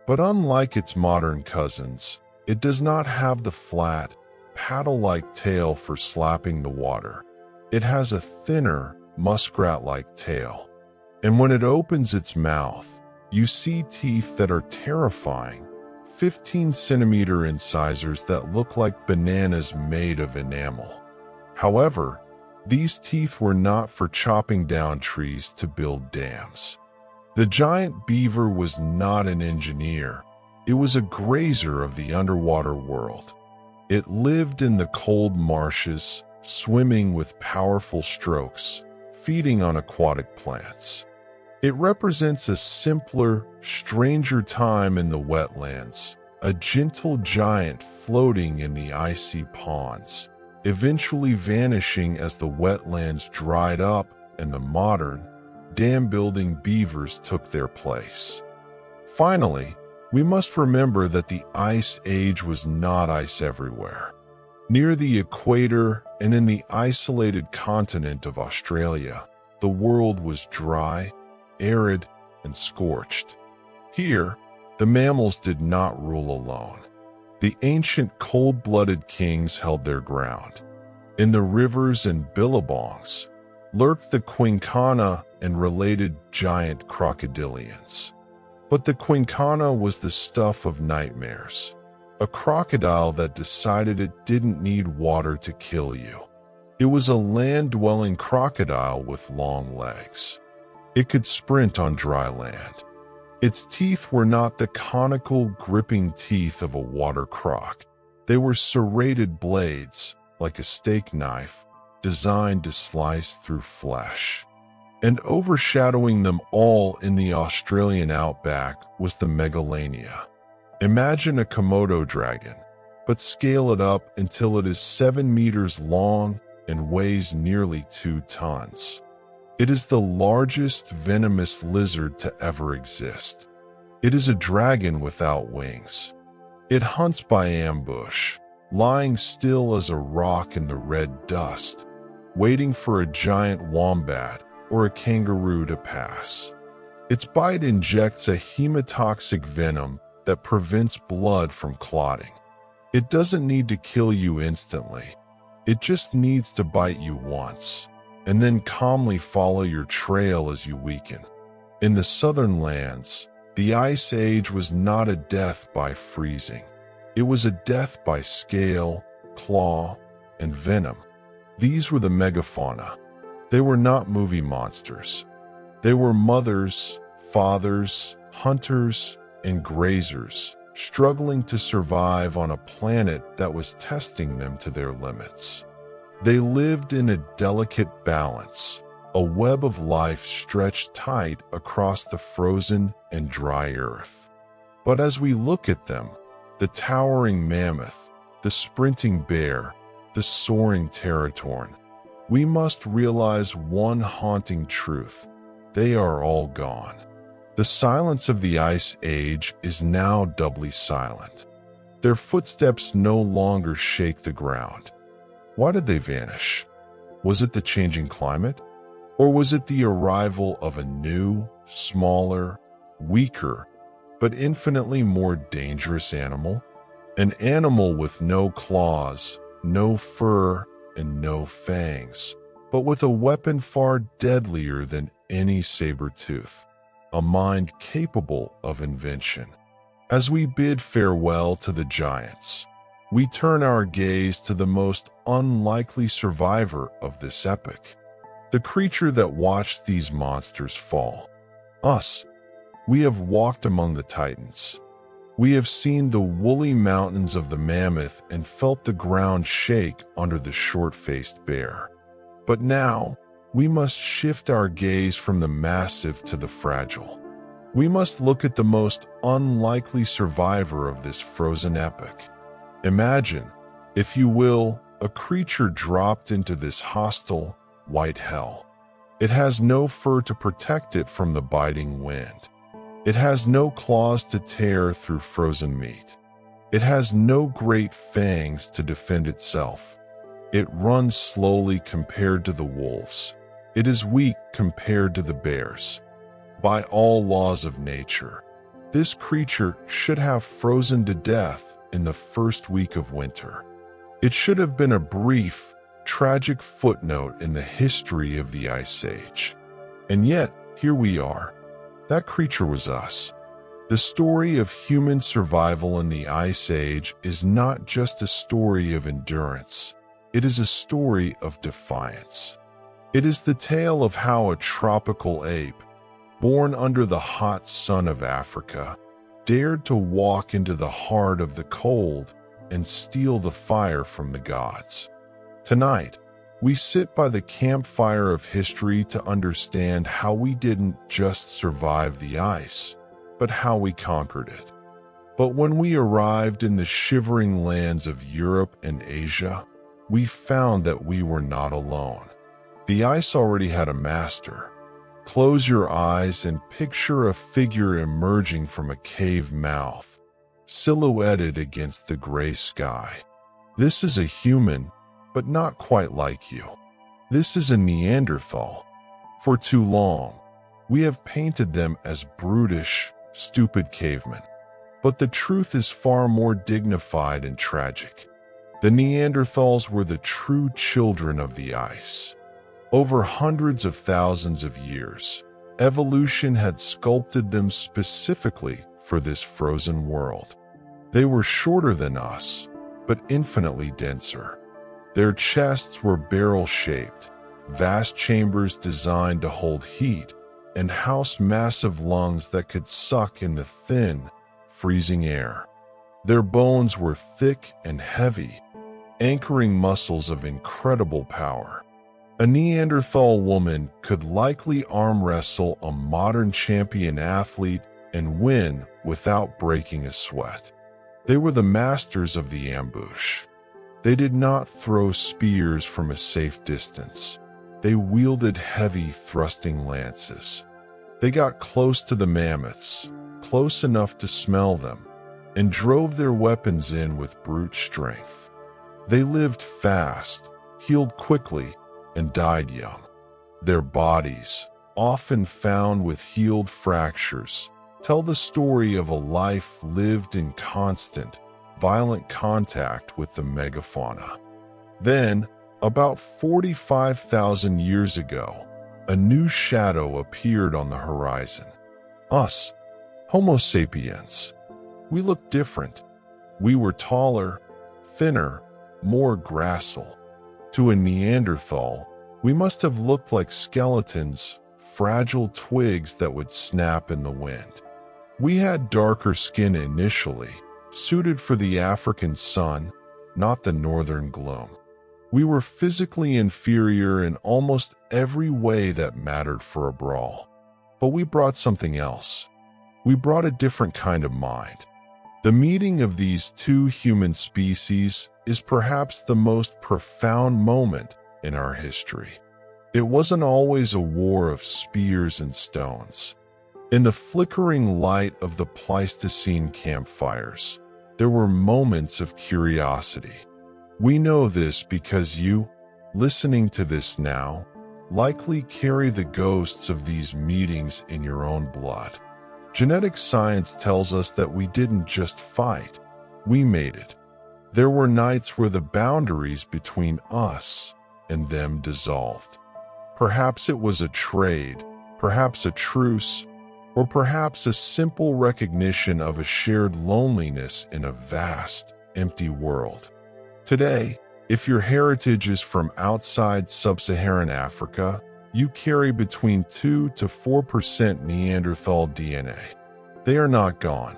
Speaker 1: But unlike its modern cousins, it does not have the flat, paddle-like tail for slapping the water. It has a thinner, muskrat-like tail. And when it opens its mouth, you see teeth that are terrifying, 15-centimeter incisors that look like bananas made of enamel. However, these teeth were not for chopping down trees to build dams. The giant beaver was not an engineer. It was a grazer of the underwater world. It lived in the cold marshes, swimming with powerful strokes, feeding on aquatic plants. It represents a simpler, stranger time in the wetlands, a gentle giant floating in the icy ponds, eventually vanishing as the wetlands dried up and the modern, dam-building beavers took their place. Finally, we must remember that the Ice Age was not ice everywhere. Near the equator and in the isolated continent of Australia, the world was dry, arid, and scorched. Here, the mammals did not rule alone. The ancient cold-blooded kings held their ground. In the rivers and billabongs lurked the quincana and related giant crocodilians. But the quincana was the stuff of nightmares, a crocodile that decided it didn't need water to kill you. It was a land-dwelling crocodile with long legs. It could sprint on dry land. Its teeth were not the conical, gripping teeth of a water croc. They were serrated blades, like a steak knife, designed to slice through flesh. And overshadowing them all in the Australian outback was the megalania. Imagine a Komodo dragon, but scale it up until it is 7 meters long and weighs nearly 2 tons. It is the largest venomous lizard to ever exist. It is a dragon without wings. It hunts by ambush, lying still as a rock in the red dust, waiting for a giant wombat or a kangaroo to pass. Its bite injects a hemotoxic venom that prevents blood from clotting. It doesn't need to kill you instantly. It just needs to bite you once, and then calmly follow your trail as you weaken. In the southern lands, the Ice Age was not a death by freezing. It was a death by scale, claw, and venom. These were the megafauna. They were not movie monsters. They were mothers, fathers, hunters, and grazers, struggling to survive on a planet that was testing them to their limits. They lived in a delicate balance, a web of life stretched tight across the frozen and dry earth. But as we look at them, the towering mammoth, the sprinting bear, the soaring teratorn, we must realize one haunting truth: they are all gone. The silence of the Ice Age is now doubly silent. Their footsteps no longer shake the ground. Why did they vanish? Was it the changing climate? Or was it the arrival of a new, smaller, weaker, but infinitely more dangerous animal? An animal with no claws, no fur, and no fangs, but with a weapon far deadlier than any saber tooth, a mind capable of invention. As we bid farewell to the giants, we turn our gaze to the most unlikely survivor of this epic, the creature that watched these monsters fall. Us. We have walked among the titans. We have seen the woolly mountains of the mammoth and felt the ground shake under the short-faced bear. But now, we must shift our gaze from the massive to the fragile. We must look at the most unlikely survivor of this frozen epic. Imagine, if you will, a creature dropped into this hostile, white hell. It has no fur to protect it from the biting wind. It has no claws to tear through frozen meat. It has no great fangs to defend itself. It runs slowly compared to the wolves. It is weak compared to the bears. By all laws of nature, this creature should have frozen to death in the first week of winter. It should have been a brief, tragic footnote in the history of the Ice Age. And yet, here we are. That creature was us. The story of human survival in the Ice Age is not just a story of endurance. It is a story of defiance. It is the tale of how a tropical ape, born under the hot sun of Africa, dared to walk into the heart of the cold and steal the fire from the gods. Tonight, we sit by the campfire of history to understand how we didn't just survive the ice, but how we conquered it. But when we arrived in the shivering lands of Europe and Asia, we found that we were not alone. The ice already had a master. Close your eyes and picture a figure emerging from a cave mouth, silhouetted against the gray sky. This is a human, but not quite like you. This is a Neanderthal. For too long, we have painted them as brutish, stupid cavemen. But the truth is far more dignified and tragic. The Neanderthals were the true children of the ice. Over hundreds of thousands of years, evolution had sculpted them specifically for this frozen world. They were shorter than us, but infinitely denser. Their chests were barrel-shaped, vast chambers designed to hold heat and house massive lungs that could suck in the thin, freezing air. Their bones were thick and heavy, anchoring muscles of incredible power. A Neanderthal woman could likely arm wrestle a modern champion athlete and win without breaking a sweat. They were the masters of the ambush. They did not throw spears from a safe distance. They wielded heavy, thrusting lances. They got close to the mammoths, close enough to smell them, and drove their weapons in with brute strength. They lived fast, healed quickly, and died young. Their bodies, often found with healed fractures, tell the story of a life lived in constant, violent contact with the megafauna. Then, about 45,000 years ago, a new shadow appeared on the horizon. Us, Homo sapiens. We looked different. We were taller, thinner, more gracile. To a Neanderthal, we must have looked like skeletons, fragile twigs that would snap in the wind. We had darker skin initially, suited for the African sun, not the northern gloom. We were physically inferior in almost every way that mattered for a brawl. But we brought something else. We brought a different kind of mind. The meeting of these two human species is perhaps the most profound moment in our history. It wasn't always a war of spears and stones. In the flickering light of the Pleistocene campfires, there were moments of curiosity. We know this because you, listening to this now, likely carry the ghosts of these meetings in your own blood. Genetic science tells us that we didn't just fight, we made it. There were nights where the boundaries between us and them dissolved. Perhaps it was a trade, perhaps a truce, or perhaps a simple recognition of a shared loneliness in a vast, empty world. Today, if your heritage is from outside sub-Saharan Africa, you carry between 2 to 4% Neanderthal DNA. They are not gone.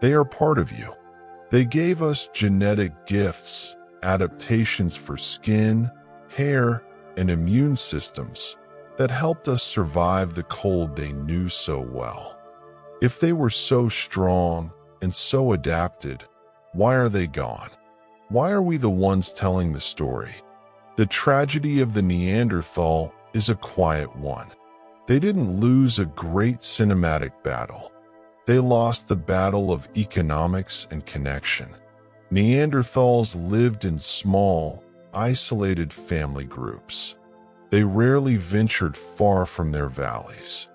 Speaker 1: They are part of you. They gave us genetic gifts, adaptations for skin, hair, and immune systems that helped us survive the cold they knew so well. If they were so strong and so adapted, why are they gone? Why are we the ones telling the story? The tragedy of the Neanderthal is a quiet one. They didn't lose a great cinematic battle. They lost the battle of economics and connection. Neanderthals lived in small, isolated family groups. They rarely ventured far from their valleys.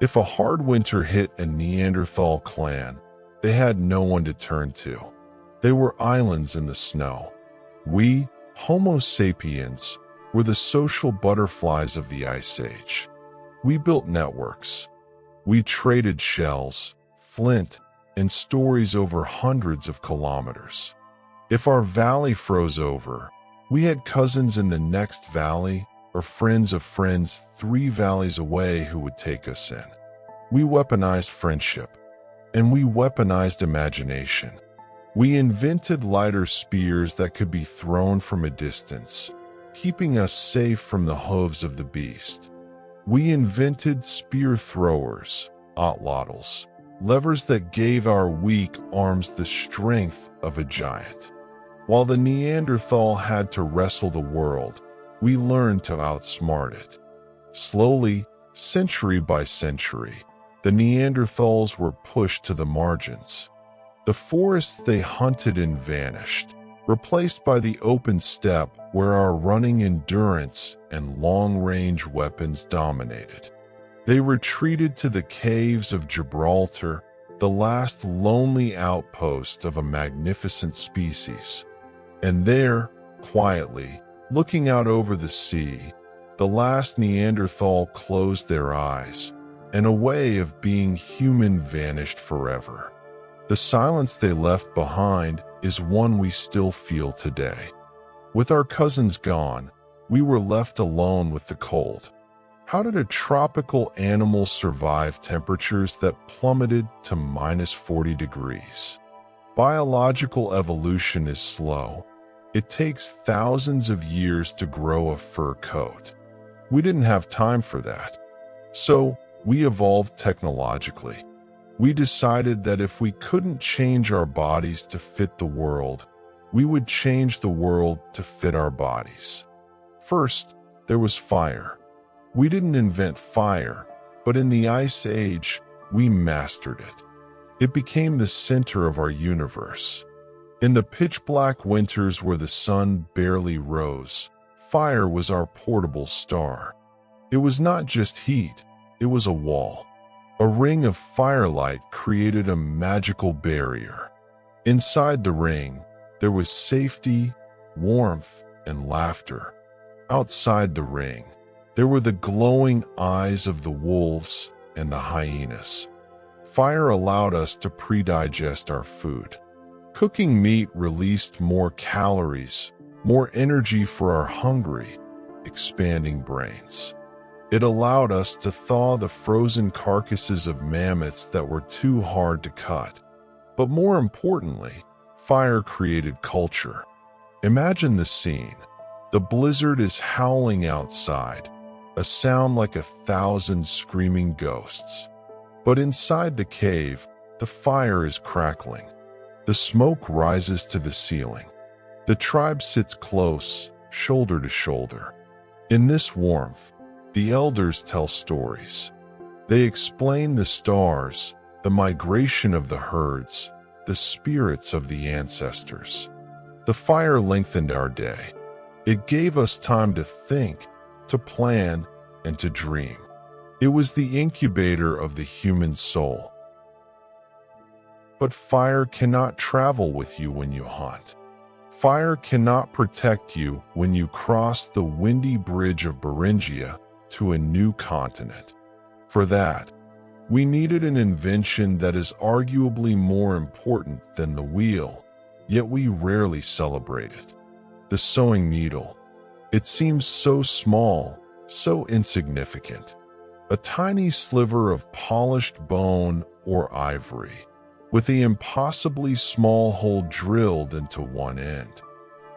Speaker 1: If a hard winter hit a Neanderthal clan, they had no one to turn to. They were islands in the snow. We, Homo sapiens, were the social butterflies of the Ice Age. We built networks. We traded shells, flint, and stories over hundreds of kilometers. If our valley froze over, we had cousins in the next valley or friends of friends 3 valleys away who would take us in. We weaponized friendship, and we weaponized imagination. We invented lighter spears that could be thrown from a distance, keeping us safe from the hooves of the beast. We invented spear throwers, atlatls, levers that gave our weak arms the strength of a giant. While the Neanderthal had to wrestle the world, we learned to outsmart it. Slowly, century by century, the Neanderthals were pushed to the margins. The forests they hunted in vanished, replaced by the open steppe where our running endurance and long-range weapons dominated. They retreated to the caves of Gibraltar, the last lonely outpost of a magnificent species. And there, quietly, looking out over the sea, the last Neanderthal closed their eyes, and a way of being human vanished forever. The silence they left behind is one we still feel today. With our cousins gone, we were left alone with the cold. How did a tropical animal survive temperatures that plummeted to -40 degrees? Biological evolution is slow. It takes thousands of years to grow a fur coat. We didn't have time for that. So, we evolved technologically. We decided that if we couldn't change our bodies to fit the world, we would change the world to fit our bodies. First, there was fire. We didn't invent fire, but in the Ice Age, we mastered it. It became the center of our universe. In the pitch-black winters where the sun barely rose, fire was our portable star. It was not just heat, it was a wall. A ring of firelight created a magical barrier. Inside the ring, there was safety, warmth, and laughter. Outside the ring, there were the glowing eyes of the wolves and the hyenas. Fire allowed us to pre-digest our food. Cooking meat released more calories, more energy for our hungry, expanding brains. It allowed us to thaw the frozen carcasses of mammoths that were too hard to cut. But more importantly, fire created culture. Imagine the scene. The blizzard is howling outside, a sound like 1,000 screaming ghosts. But inside the cave, the fire is crackling. The smoke rises to the ceiling. The tribe sits close, shoulder to shoulder. In this warmth, the elders tell stories. They explain the stars, the migration of the herds, the spirits of the ancestors. The fire lengthened our day. It gave us time to think, to plan, and to dream. It was the incubator of the human soul. But fire cannot travel with you when you hunt. Fire cannot protect you when you cross the windy bridge of Beringia to a new continent. For that, we needed an invention that is arguably more important than the wheel, yet we rarely celebrate it. The sewing needle. It seems so small, so insignificant. A tiny sliver of polished bone or ivory, with the impossibly small hole drilled into one end.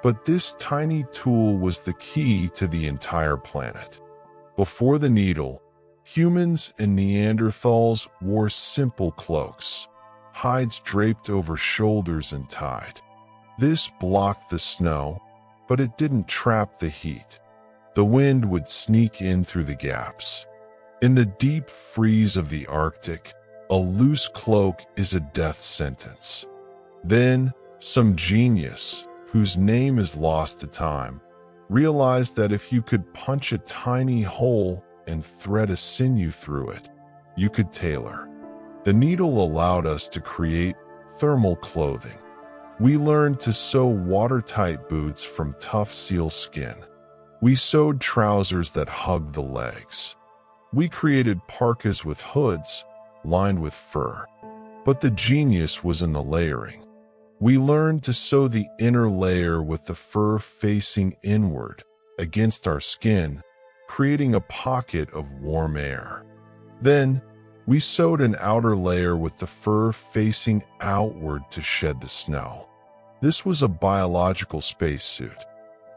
Speaker 1: But this tiny tool was the key to the entire planet. Before the needle, humans and Neanderthals wore simple cloaks, hides draped over shoulders and tied. This blocked the snow, but it didn't trap the heat. The wind would sneak in through the gaps. In the deep freeze of the Arctic, a loose cloak is a death sentence. Then, some genius, whose name is lost to time, realized that if you could punch a tiny hole and thread a sinew through it, you could tailor. The needle allowed us to create thermal clothing. We learned to sew watertight boots from tough seal skin. We sewed trousers that hugged the legs. We created parkas with hoods lined with fur. But the genius was in the layering. We learned to sew the inner layer with the fur facing inward against our skin, creating a pocket of warm air. Then, we sewed an outer layer with the fur facing outward to shed the snow. This was a biological spacesuit.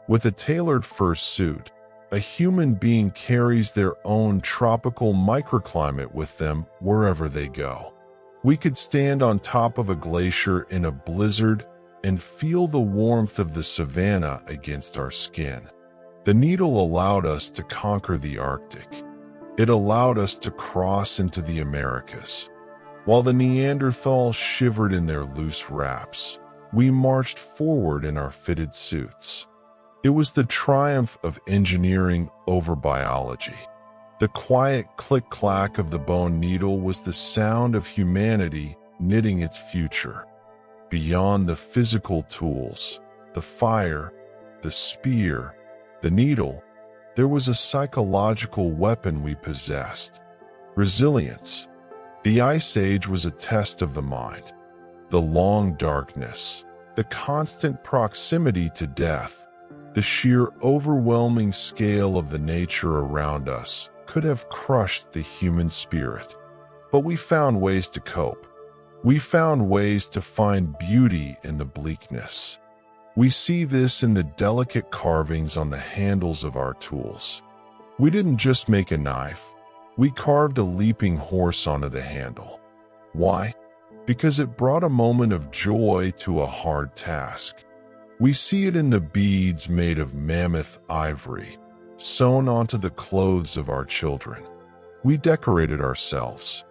Speaker 1: With a tailored fur suit, a human being carries their own tropical microclimate with them wherever they go. We could stand on top of a glacier in a blizzard and feel the warmth of the savanna against our skin. The needle allowed us to conquer the Arctic. It allowed us to cross into the Americas. While the Neanderthals shivered in their loose wraps, we marched forward in our fitted suits. It was the triumph of engineering over biology. The quiet click-clack of the bone needle was the sound of humanity knitting its future. Beyond the physical tools, the fire, the spear, the needle, there was a psychological weapon we possessed: resilience. The Ice Age was a test of the mind. The long darkness, the constant proximity to death, the sheer overwhelming scale of the nature around us could have crushed the human spirit. But we found ways to cope. We found ways to find beauty in the bleakness. We see this in the delicate carvings on the handles of our tools. We didn't just make a knife. We carved a leaping horse onto the handle. Why? Because it brought a moment of joy to a hard task. We see it in the beads made of mammoth ivory, sewn onto the clothes of our children. We decorated ourselves.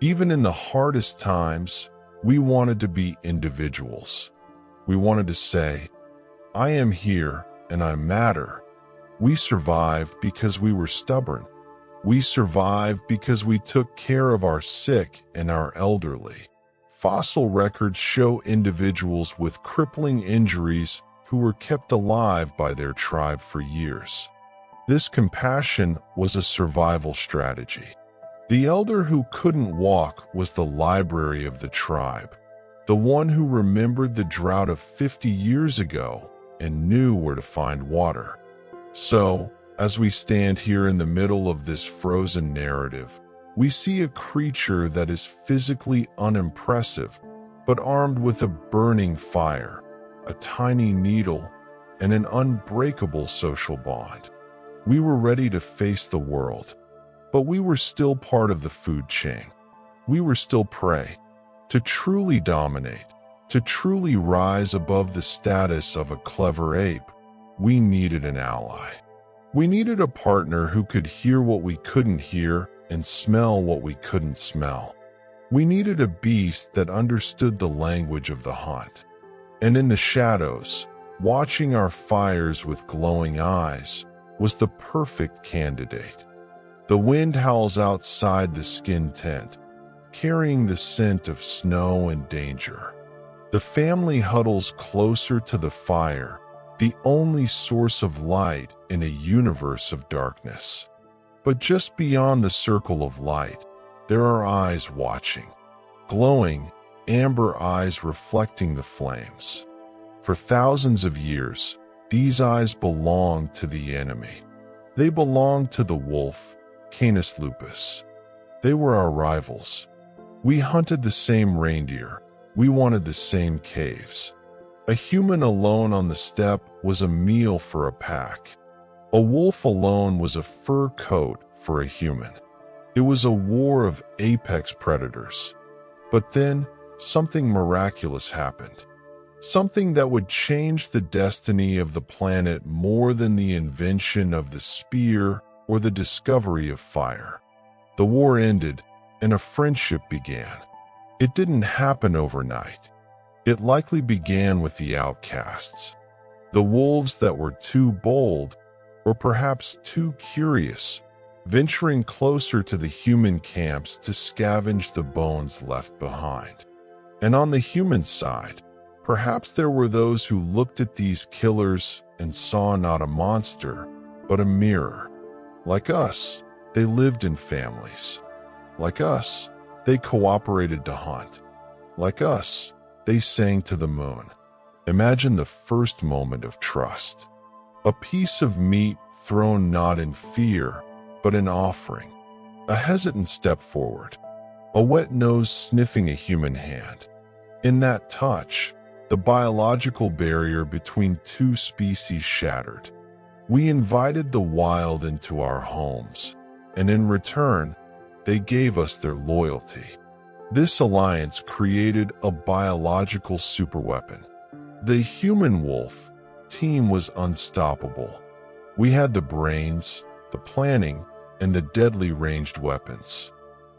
Speaker 1: Even in the hardest times, we wanted to be individuals. We wanted to say, "I am here and I matter." We survived because we were stubborn. We survived because we took care of our sick and our elderly. Fossil records show individuals with crippling injuries who were kept alive by their tribe for years. This compassion was a survival strategy. The elder who couldn't walk was the library of the tribe, the one who remembered the drought of 50 years ago and knew where to find water. So, as we stand here in the middle of this frozen narrative, we see a creature that is physically unimpressive, but armed with a burning fire, a tiny needle, and an unbreakable social bond. We were ready to face the world, but we were still part of the food chain. We were still prey. To truly dominate, to truly rise above the status of a clever ape, we needed an ally. We needed a partner who could hear what we couldn't hear and smell what we couldn't smell. We needed a beast that understood the language of the hunt. And in the shadows, watching our fires with glowing eyes, was the perfect candidate. The wind howls outside the skin tent, carrying the scent of snow and danger. The family huddles closer to the fire, the only source of light in a universe of darkness. But just beyond the circle of light, there are eyes watching, glowing, amber eyes reflecting the flames. For thousands of years, these eyes belonged to the enemy. They belonged to the wolf, Canis lupus. They were our rivals. We hunted the same reindeer. We wanted the same caves. A human alone on the steppe was a meal for a pack. A wolf alone was a fur coat for a human. It was a war of apex predators. But then, something miraculous happened. Something that would change the destiny of the planet more than the invention of the spear or the discovery of fire. The war ended, and a friendship began. It didn't happen overnight. It likely began with the outcasts, the wolves that were too bold, or perhaps too curious, venturing closer to the human camps to scavenge the bones left behind. And on the human side, perhaps there were those who looked at these killers and saw not a monster, but a mirror. Like us, they lived in families. Like us, they cooperated to hunt. Like us, they sang to the moon. Imagine the first moment of trust. A piece of meat thrown not in fear, but in offering. A hesitant step forward. A wet nose sniffing a human hand. In that touch, the biological barrier between two species shattered. We invited the wild into our homes, and in return, they gave us their loyalty. This alliance created a biological superweapon. The human wolf team was unstoppable. We had the brains, the planning, and the deadly ranged weapons.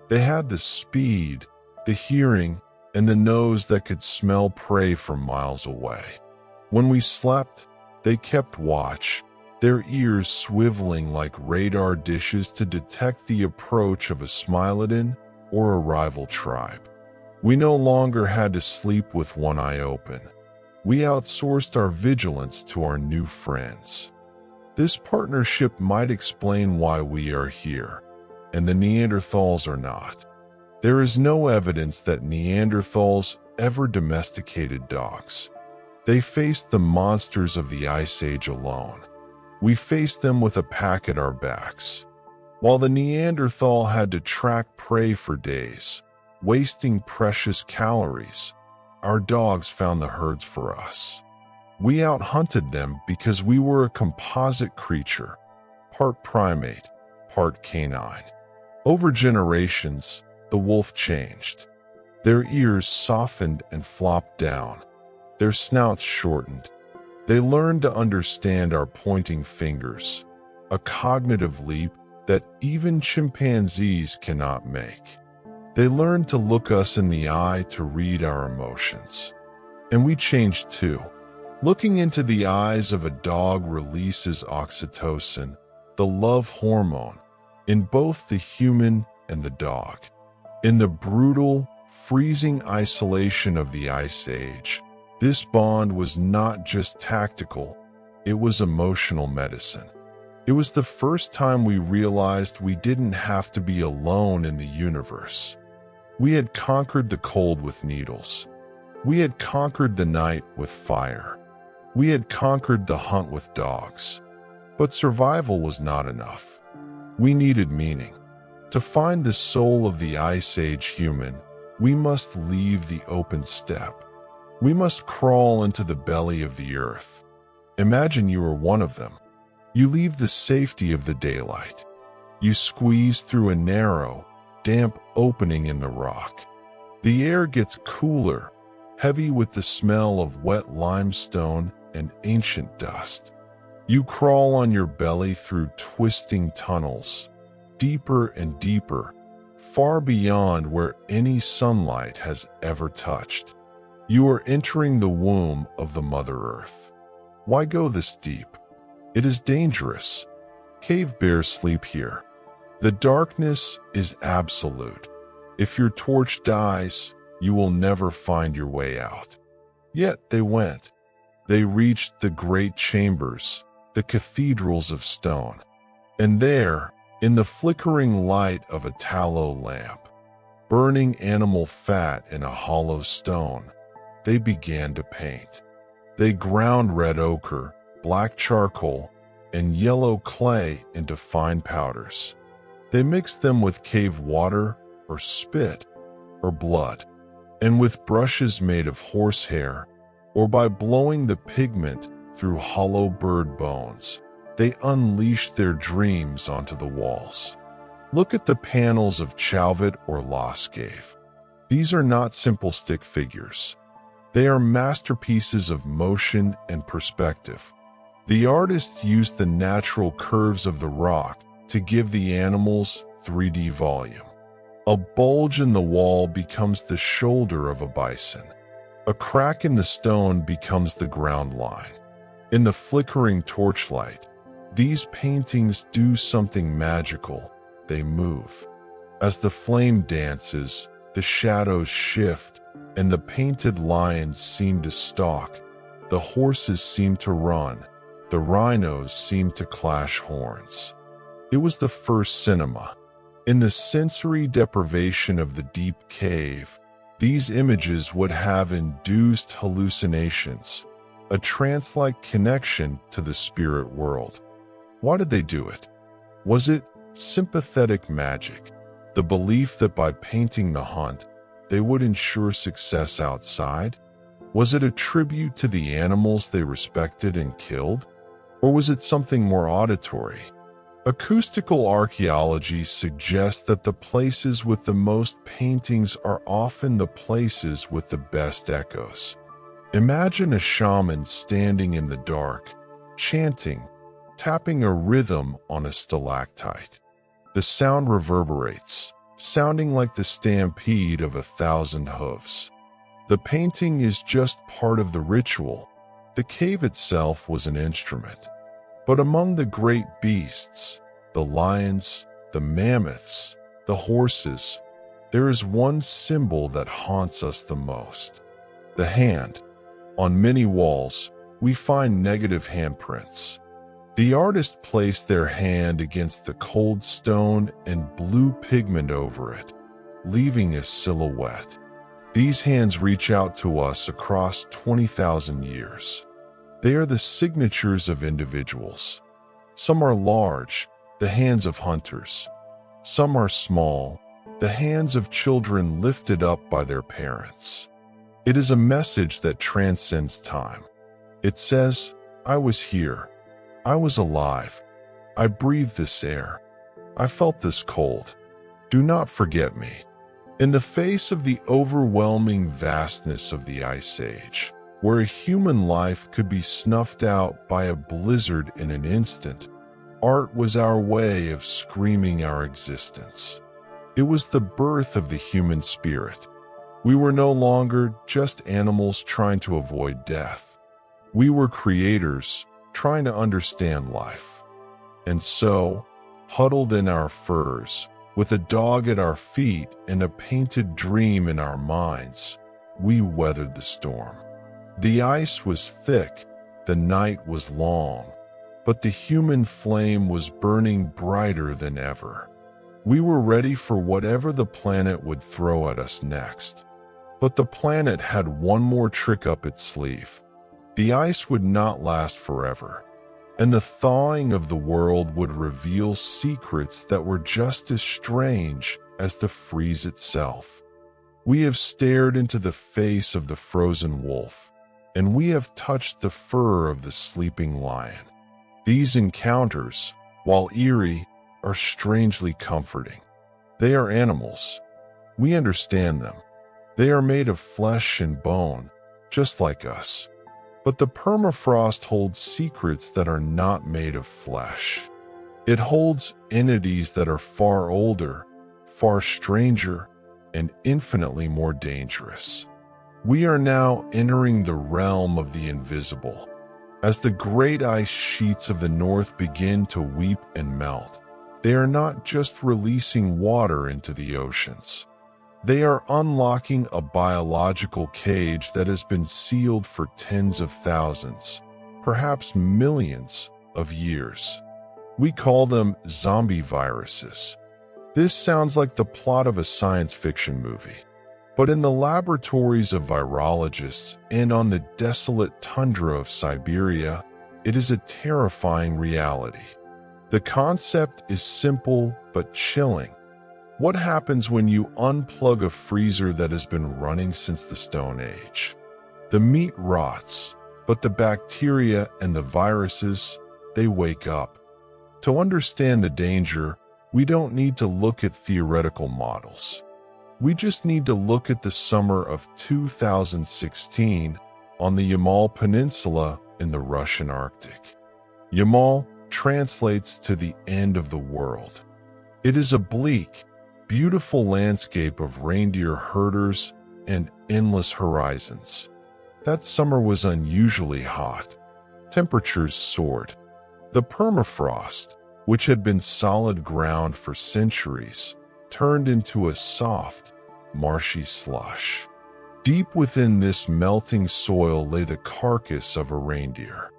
Speaker 1: They had the speed, the hearing, and the nose that could smell prey from miles away. When we slept, they kept watch, their ears swiveling like radar dishes to detect the approach of a Smilodon or a rival tribe. We no longer had to sleep with one eye open. We outsourced our vigilance to our new friends. This partnership might explain why we are here, and the Neanderthals are not. There is no evidence that Neanderthals ever domesticated dogs. They faced the monsters of the Ice Age alone. We faced them with a pack at our backs. While the Neanderthal had to track prey for days, wasting precious calories, our dogs found the herds for us. We outhunted them because we were a composite creature, part primate, part canine. Over generations, the wolf changed. Their ears softened and flopped down. Their snouts shortened. They learned to understand our pointing fingers, a cognitive leap that even chimpanzees cannot make. They learned to look us in the eye to read our emotions. And we changed too. Looking into the eyes of a dog releases oxytocin, the love hormone, in both the human and the dog. In the brutal, freezing isolation of the Ice Age, this bond was not just tactical, it was emotional medicine. It was the first time we realized we didn't have to be alone in the universe. We had conquered the cold with needles. We had conquered the night with fire. We had conquered the hunt with dogs. But survival was not enough. We needed meaning. To find the soul of the Ice Age human, we must leave the open steppe. We must crawl into the belly of the earth. Imagine you are one of them. You leave the safety of the daylight. You squeeze through a narrow, damp opening in the rock. The air gets cooler, heavy with the smell of wet limestone and ancient dust. You crawl on your belly through twisting tunnels, deeper and deeper, far beyond where any sunlight has ever touched. You are entering the womb of the Mother Earth. Why go this deep? It is dangerous. Cave bears sleep here. The darkness is absolute. If your torch dies, you will never find your way out. Yet they went. They reached the great chambers, the cathedrals of stone. And there, in the flickering light of a tallow lamp, burning animal fat in a hollow stone, they began to paint. They ground red ochre, black charcoal, and yellow clay into fine powders. They mixed them with cave water, or spit, or blood, and with brushes made of horsehair, or by blowing the pigment through hollow bird bones, they unleashed their dreams onto the walls. Look at the panels of Chauvet or Lascave. These are not simple stick figures. They are masterpieces of motion and perspective. The artists used the natural curves of the rock to give the animals 3D volume. A bulge in the wall becomes the shoulder of a bison. A crack in the stone becomes the ground line. In the flickering torchlight, these paintings do something magical. They move. As the flame dances, the shadows shift, and the painted lions seem to stalk. The horses seem to run. The rhinos seem to clash horns. It was the first cinema. In the sensory deprivation of the deep cave, These images would have induced hallucinations, a trance-like connection to the spirit world. Why did they do it? Was it sympathetic magic, the belief that by painting the hunt, they would ensure success outside? Was it a tribute to the animals they respected and killed? Or was it something more auditory? Acoustical archaeology suggests that the places with the most paintings are often the places with the best echoes. Imagine a shaman standing in the dark, chanting, tapping a rhythm on a stalactite. The sound reverberates, sounding like the stampede of 1,000 hooves. The painting is just part of the ritual. The cave itself was an instrument. But among the great beasts, the lions, the mammoths, the horses, there is one symbol that haunts us the most: the hand. On many walls, we find negative handprints. The artist placed their hand against the cold stone and blew pigment over it, leaving a silhouette. These hands reach out to us across 20,000 years. They are the signatures of individuals. Some are large, the hands of hunters. Some are small, the hands of children lifted up by their parents. It is a message that transcends time. It says, I was here. I was alive. I breathed this air. I felt this cold. Do not forget me. In the face of the overwhelming vastness of the Ice Age, where a human life could be snuffed out by a blizzard in an instant, art was our way of screaming our existence. It was the birth of the human spirit. We were no longer just animals trying to avoid death. We were creators trying to understand life. And so, huddled in our furs, with a dog at our feet and a painted dream in our minds, we weathered the storm. The ice was thick, the night was long, but the human flame was burning brighter than ever. We were ready for whatever the planet would throw at us next. But the planet had one more trick up its sleeve. The ice would not last forever, and the thawing of the world would reveal secrets that were just as strange as the freeze itself. We have stared into the face of the frozen wolf, and we have touched the fur of the sleeping lion. These encounters, while eerie, are strangely comforting. They are animals. We understand them. They are made of flesh and bone, just like us. But the permafrost holds secrets that are not made of flesh. It holds entities that are far older, far stranger, and infinitely more dangerous. We are now entering the realm of the invisible. As the great ice sheets of the north begin to weep and melt, they are not just releasing water into the oceans. They are unlocking a biological cage that has been sealed for tens of thousands, perhaps millions of years. We call them zombie viruses. This sounds like the plot of a science fiction movie. But in the laboratories of virologists and on the desolate tundra of Siberia, it is a terrifying reality. The concept is simple but chilling. What happens when you unplug a freezer that has been running since the Stone Age? The meat rots, but the bacteria and the viruses, they wake up. To understand the danger, we don't need to look at theoretical models. We just need to look at the summer of 2016 on the Yamal Peninsula in the Russian Arctic. Yamal translates to the end of the world. It is a bleak, beautiful landscape of reindeer herders and endless horizons. That summer was unusually hot. Temperatures soared. The permafrost, which had been solid ground for centuries, turned into a soft, marshy slush. Deep within this melting soil lay the carcass of a reindeer.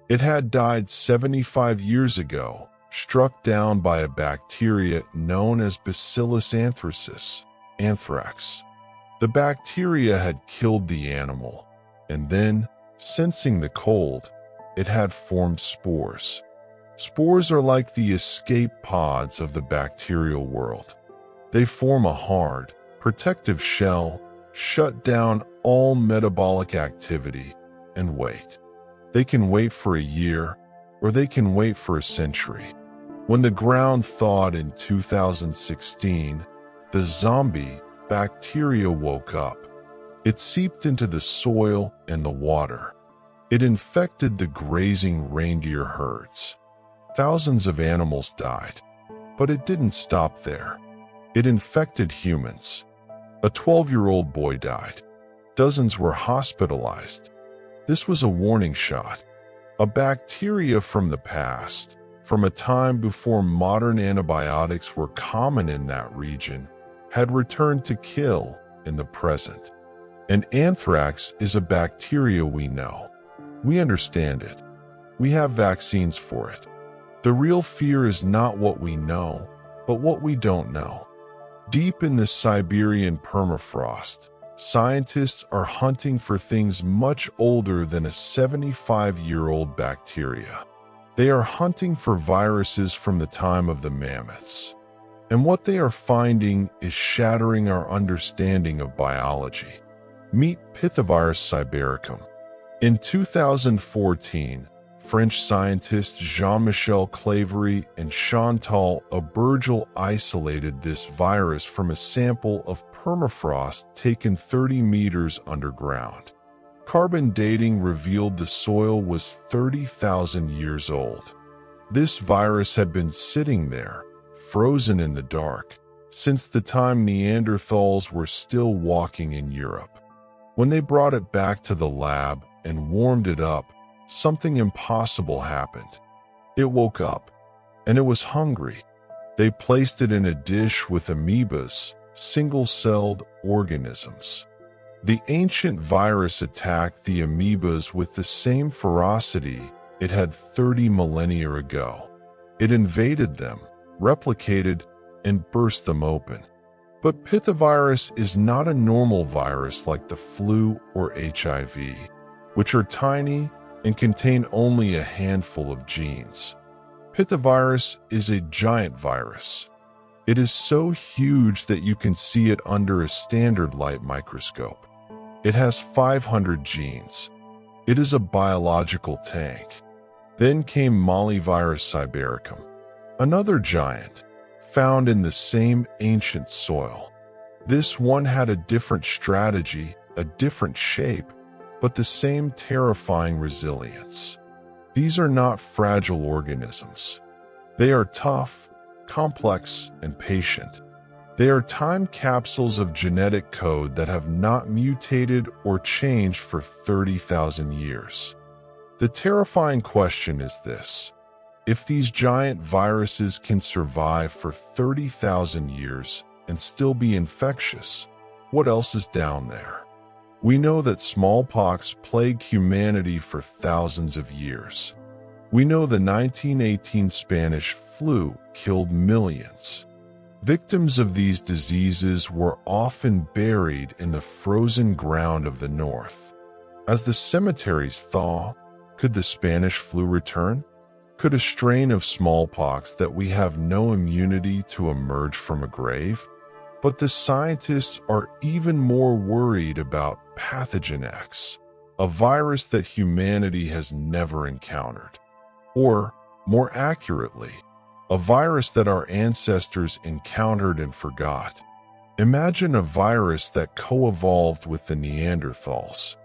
Speaker 1: It had died 75 years ago, struck down by a bacteria known as Bacillus anthracis, anthrax. The bacteria had killed the animal, and then, sensing the cold, it had formed spores. Spores are like the escape pods of the bacterial world. They form a hard, protective shell, shut down all metabolic activity, and wait. They can wait for a year, or they can wait for a century. When the ground thawed in 2016, the zombie bacteria woke up. It seeped into the soil and the water. It infected the grazing reindeer herds. Thousands of animals died, but it didn't stop there. It infected humans. A 12-year-old boy died. Dozens were hospitalized. This was a warning shot. A bacteria from the past, from a time before modern antibiotics were common in that region, had returned to kill in the present. And anthrax is a bacteria we know. We understand it. We have vaccines for it. The real fear is not what we know, but what we don't know. Deep in the Siberian permafrost, scientists are hunting for things much older than a 75-year-old bacteria. They are hunting for viruses from the time of the mammoths. And what they are finding is shattering our understanding of biology. Meet Pithivirus sibericum. In 2014, French scientists Jean-Michel Claverie and Chantal Aubergel isolated this virus from a sample of permafrost taken 30 meters underground. Carbon dating revealed the soil was 30,000 years old. This virus had been sitting there, frozen in the dark, since the time Neanderthals were still walking in Europe. When they brought it back to the lab and warmed it up, something impossible happened. It woke up, and it was hungry. They placed it in a dish with amoebas, single-celled organisms. The ancient virus attacked the amoebas with the same ferocity it had 30 millennia ago. It invaded them, replicated, and burst them open. But Pithivirus is not a normal virus like the flu or HIV, which are tiny and contain only a handful of genes. Pithivirus is a giant virus. It is so huge that you can see it under a standard light microscope. It has 500 genes. It is a biological tank. Then came Mollivirus sibericum, another giant, found in the same ancient soil. This one had a different strategy, a different shape, but the same terrifying resilience. These are not fragile organisms. They are tough, complex, and patient. They are time capsules of genetic code that have not mutated or changed for 30,000 years. The terrifying question is this: if these giant viruses can survive for 30,000 years and still be infectious, what else is down there? We know that smallpox plagued humanity for thousands of years. We know the 1918 Spanish flu killed millions. Victims of these diseases were often buried in the frozen ground of the north. As the cemeteries thaw, could the Spanish flu return? Could a strain of smallpox that we have no immunity to emerge from a grave? But the scientists are even more worried about pathogen X, a virus that humanity has never encountered. Or, more accurately, a virus that our ancestors encountered and forgot. Imagine a virus that co-evolved with the Neanderthals.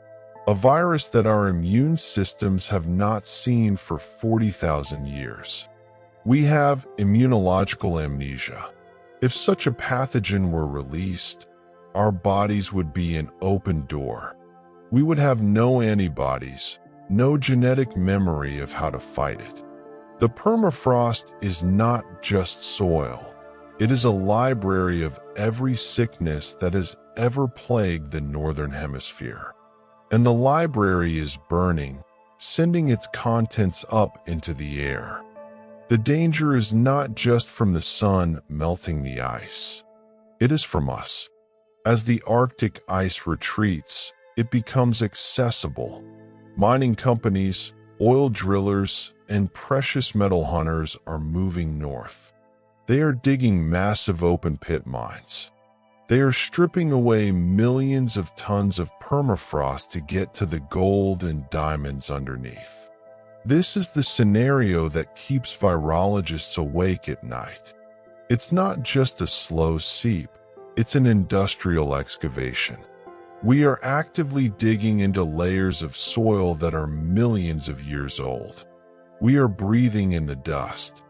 Speaker 1: A virus that our immune systems have not seen for 40,000 years. We have immunological amnesia. If such a pathogen were released, our bodies would be an open door. We would have no antibodies, no genetic memory of how to fight it. The permafrost is not just soil. It is a library of every sickness that has ever plagued the Northern Hemisphere. And the library is burning, sending its contents up into the air. The danger is not just from the sun melting the ice. It is from us. As the Arctic ice retreats, it becomes accessible. Mining companies, oil drillers, and precious metal hunters are moving north. They are digging massive open pit mines. They are stripping away millions of tons of permafrost to get to the gold and diamonds underneath. This is the scenario that keeps virologists awake at night. It's not just a slow seep, it's an industrial excavation. We are actively digging into layers of soil that are millions of years old. We are breathing in the dust.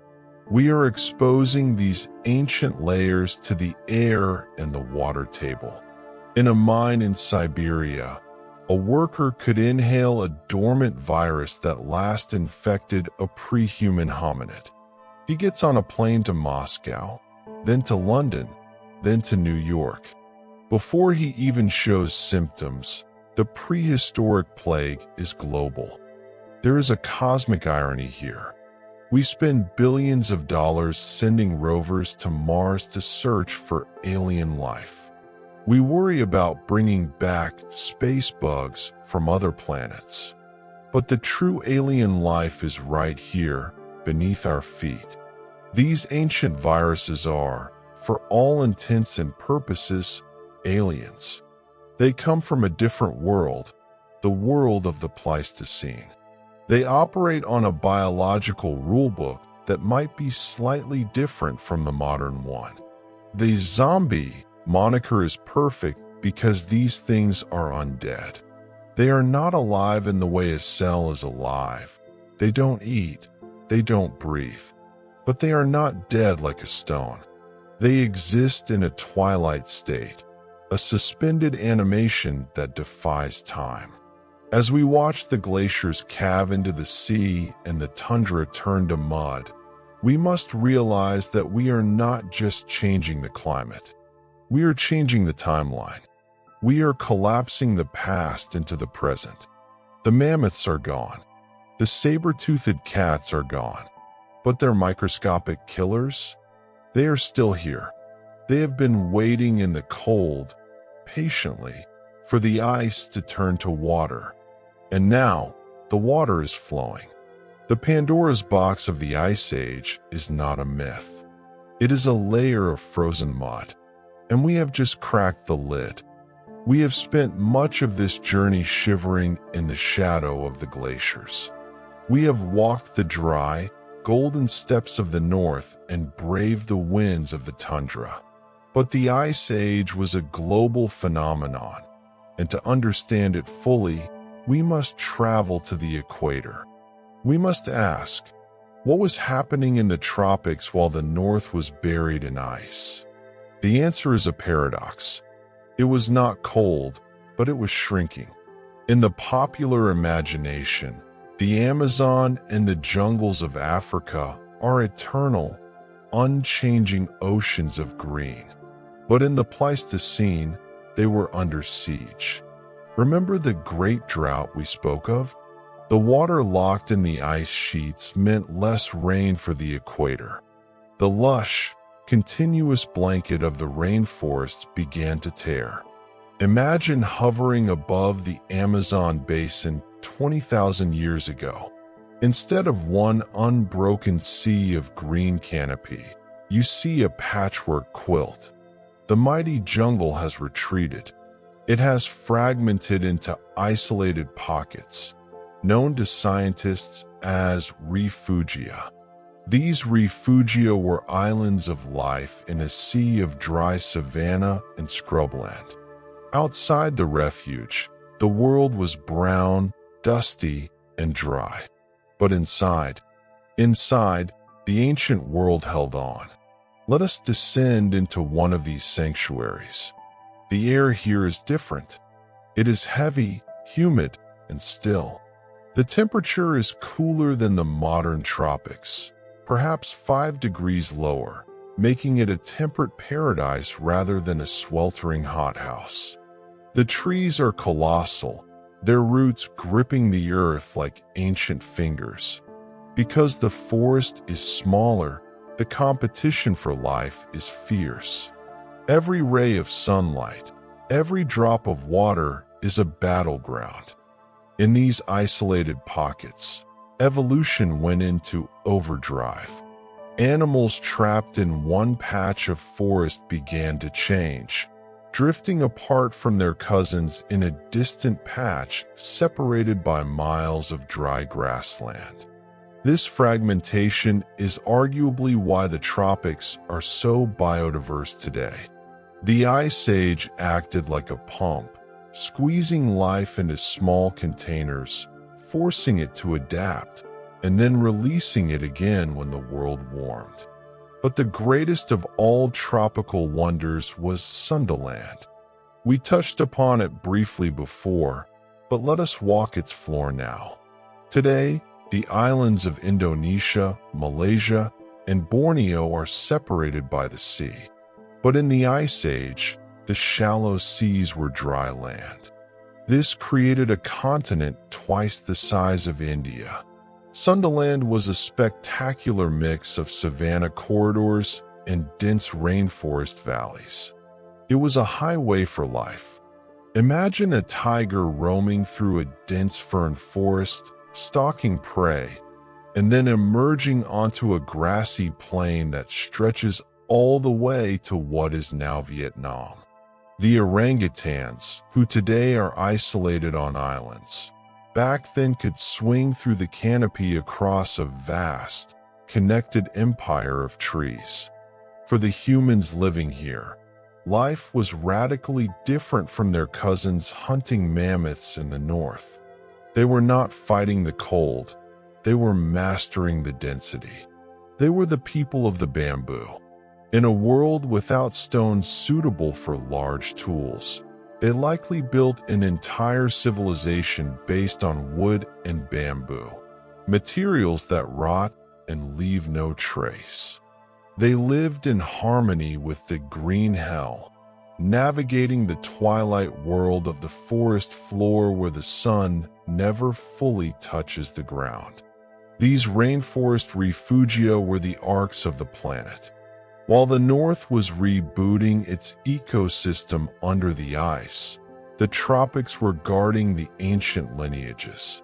Speaker 1: We are exposing these ancient layers to the air and the water table. In a mine in Siberia, a worker could inhale a dormant virus that last infected a pre-human hominid. He gets on a plane to Moscow, then to London, then to New York. Before he even shows symptoms, the prehistoric plague is global. There is a cosmic irony here. We spend billions of dollars sending rovers to Mars to search for alien life. We worry about bringing back space bugs from other planets. But the true alien life is right here, beneath our feet. These ancient viruses are, for all intents and purposes, aliens. They come from a different world, the world of the Pleistocene. They operate on a biological rulebook that might be slightly different from the modern one. The zombie moniker is perfect because these things are undead. They are not alive in the way a cell is alive. They don't eat, they don't breathe. But they are not dead like a stone. They exist in a twilight state, a suspended animation that defies time. As we watch the glaciers calve into the sea and the tundra turn to mud, we must realize that we are not just changing the climate. We are changing the timeline. We are collapsing the past into the present. The mammoths are gone. The saber-toothed cats are gone. But their microscopic killers? They are still here. They have been waiting in the cold, patiently, for the ice to turn to water. And now, the water is flowing. The Pandora's box of the Ice Age is not a myth. It is a layer of frozen mud. And we have just cracked the lid. We have spent much of this journey shivering in the shadow of the glaciers. We have walked the dry, golden steppes of the north and braved the winds of the tundra. But the Ice Age was a global phenomenon, and to understand it fully, we must travel to the equator. We must ask, what was happening in the tropics while the north was buried in ice? The answer is a paradox. It was not cold, but it was shrinking. In the popular imagination, the Amazon and the jungles of Africa are eternal, unchanging oceans of green. But in the Pleistocene, they were under siege. Remember the great drought we spoke of? The water locked in the ice sheets meant less rain for the equator. The lush, continuous blanket of the rainforests began to tear. Imagine hovering above the Amazon basin 20,000 years ago. Instead of one unbroken sea of green canopy, you see a patchwork quilt. The mighty jungle has retreated. It has fragmented into isolated pockets, known to scientists as refugia. These refugia were islands of life in a sea of dry savanna and scrubland. Outside the refuge, the world was brown, dusty, and dry. But inside, the ancient world held on. Let us descend into one of these sanctuaries. The air here is different. It is heavy, humid, and still. The temperature is cooler than the modern tropics, perhaps 5 degrees lower, making it a temperate paradise rather than a sweltering hothouse. The trees are colossal, their roots gripping the earth like ancient fingers. Because the forest is smaller, the competition for life is fierce. Every ray of sunlight, Every drop of water is a battleground. In these isolated pockets, evolution went into overdrive. Animals trapped in one patch of forest began to change, drifting apart from their cousins in a distant patch separated by miles of dry grassland. This fragmentation is arguably why the tropics are so biodiverse today. The Ice Age acted like a pump, squeezing life into small containers, forcing it to adapt, and then releasing it again when the world warmed. But the greatest of all tropical wonders was Sundaland. We touched upon it briefly before, but let us walk its floor now. Today, the islands of Indonesia, Malaysia, and Borneo are separated by the sea. But in the Ice Age, the shallow seas were dry land. This created a continent twice the size of India. Sundaland was a spectacular mix of savanna corridors and dense rainforest valleys. It was a highway for life. Imagine a tiger roaming through a dense fern forest, stalking prey, and then emerging onto a grassy plain that stretches all the way to what is now Vietnam. The orangutans, who today are isolated on islands, back then could swing through the canopy across a vast, connected empire of trees. For the humans living here, life was radically different from their cousins hunting mammoths in the north. They were not fighting the cold, they were mastering the density. They were the people of the bamboo. In a world without stones suitable for large tools, they likely built an entire civilization based on wood and bamboo, materials that rot and leave no trace. They lived in harmony with the green hell, navigating the twilight world of the forest floor where the sun never fully touches the ground. These rainforest refugia were the arcs of the planet. While the North was rebooting its ecosystem under the ice, the tropics were guarding the ancient lineages.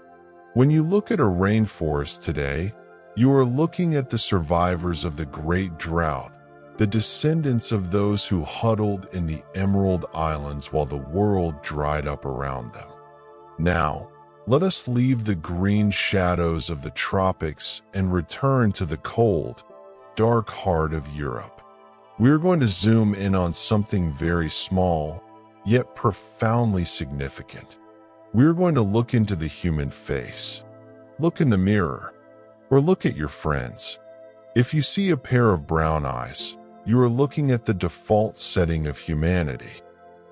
Speaker 1: When you look at a rainforest today, you are looking at the survivors of the Great Drought, the descendants of those who huddled in the Emerald Islands while the world dried up around them. Now, let us leave the green shadows of the tropics and return to the cold, dark heart of Europe. We're going to zoom in on something very small, yet profoundly significant. We're going to look into the human face. Look in the mirror, or look at your friends. If you see a pair of brown eyes, you are looking at the default setting of humanity.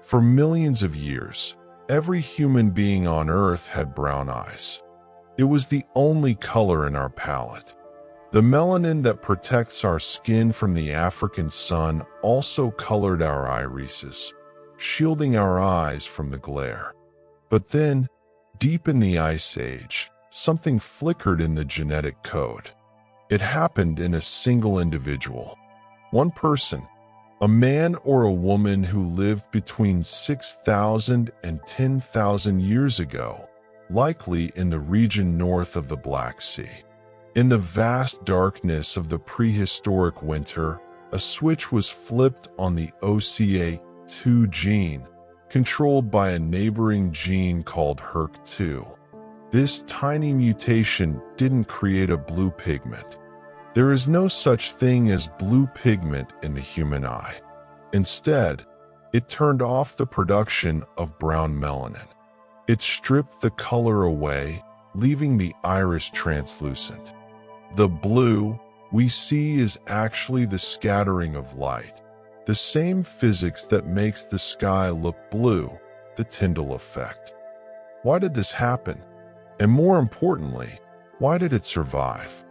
Speaker 1: For millions of years, every human being on Earth had brown eyes. It was the only color in our palette. The melanin that protects our skin from the African sun also colored our irises, shielding our eyes from the glare. But then, deep in the Ice Age, something flickered in the genetic code. It happened in a single individual. One person, a man or a woman who lived between 6,000 and 10,000 years ago, likely in the region north of the Black Sea. In the vast darkness of the prehistoric winter, a switch was flipped on the OCA2 gene, controlled by a neighboring gene called HERC2. This tiny mutation didn't create a blue pigment. There is no such thing as blue pigment in the human eye. Instead, it turned off the production of brown melanin. It stripped the color away, leaving the iris translucent. The blue we see is actually the scattering of light, the same physics that makes the sky look blue, the Tyndall effect. Why did this happen? And more importantly, why did it survive?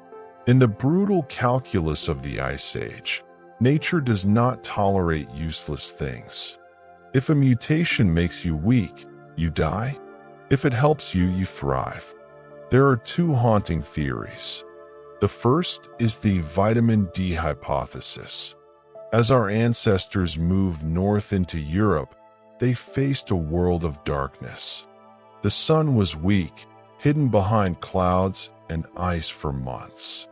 Speaker 1: In the brutal calculus of the Ice Age, nature does not tolerate useless things. If a mutation makes you weak, you die. If it helps you, you thrive. There are two haunting theories. The first is the vitamin D hypothesis. As our ancestors moved north into Europe, they faced a world of darkness. The sun was weak, hidden behind clouds and ice for months.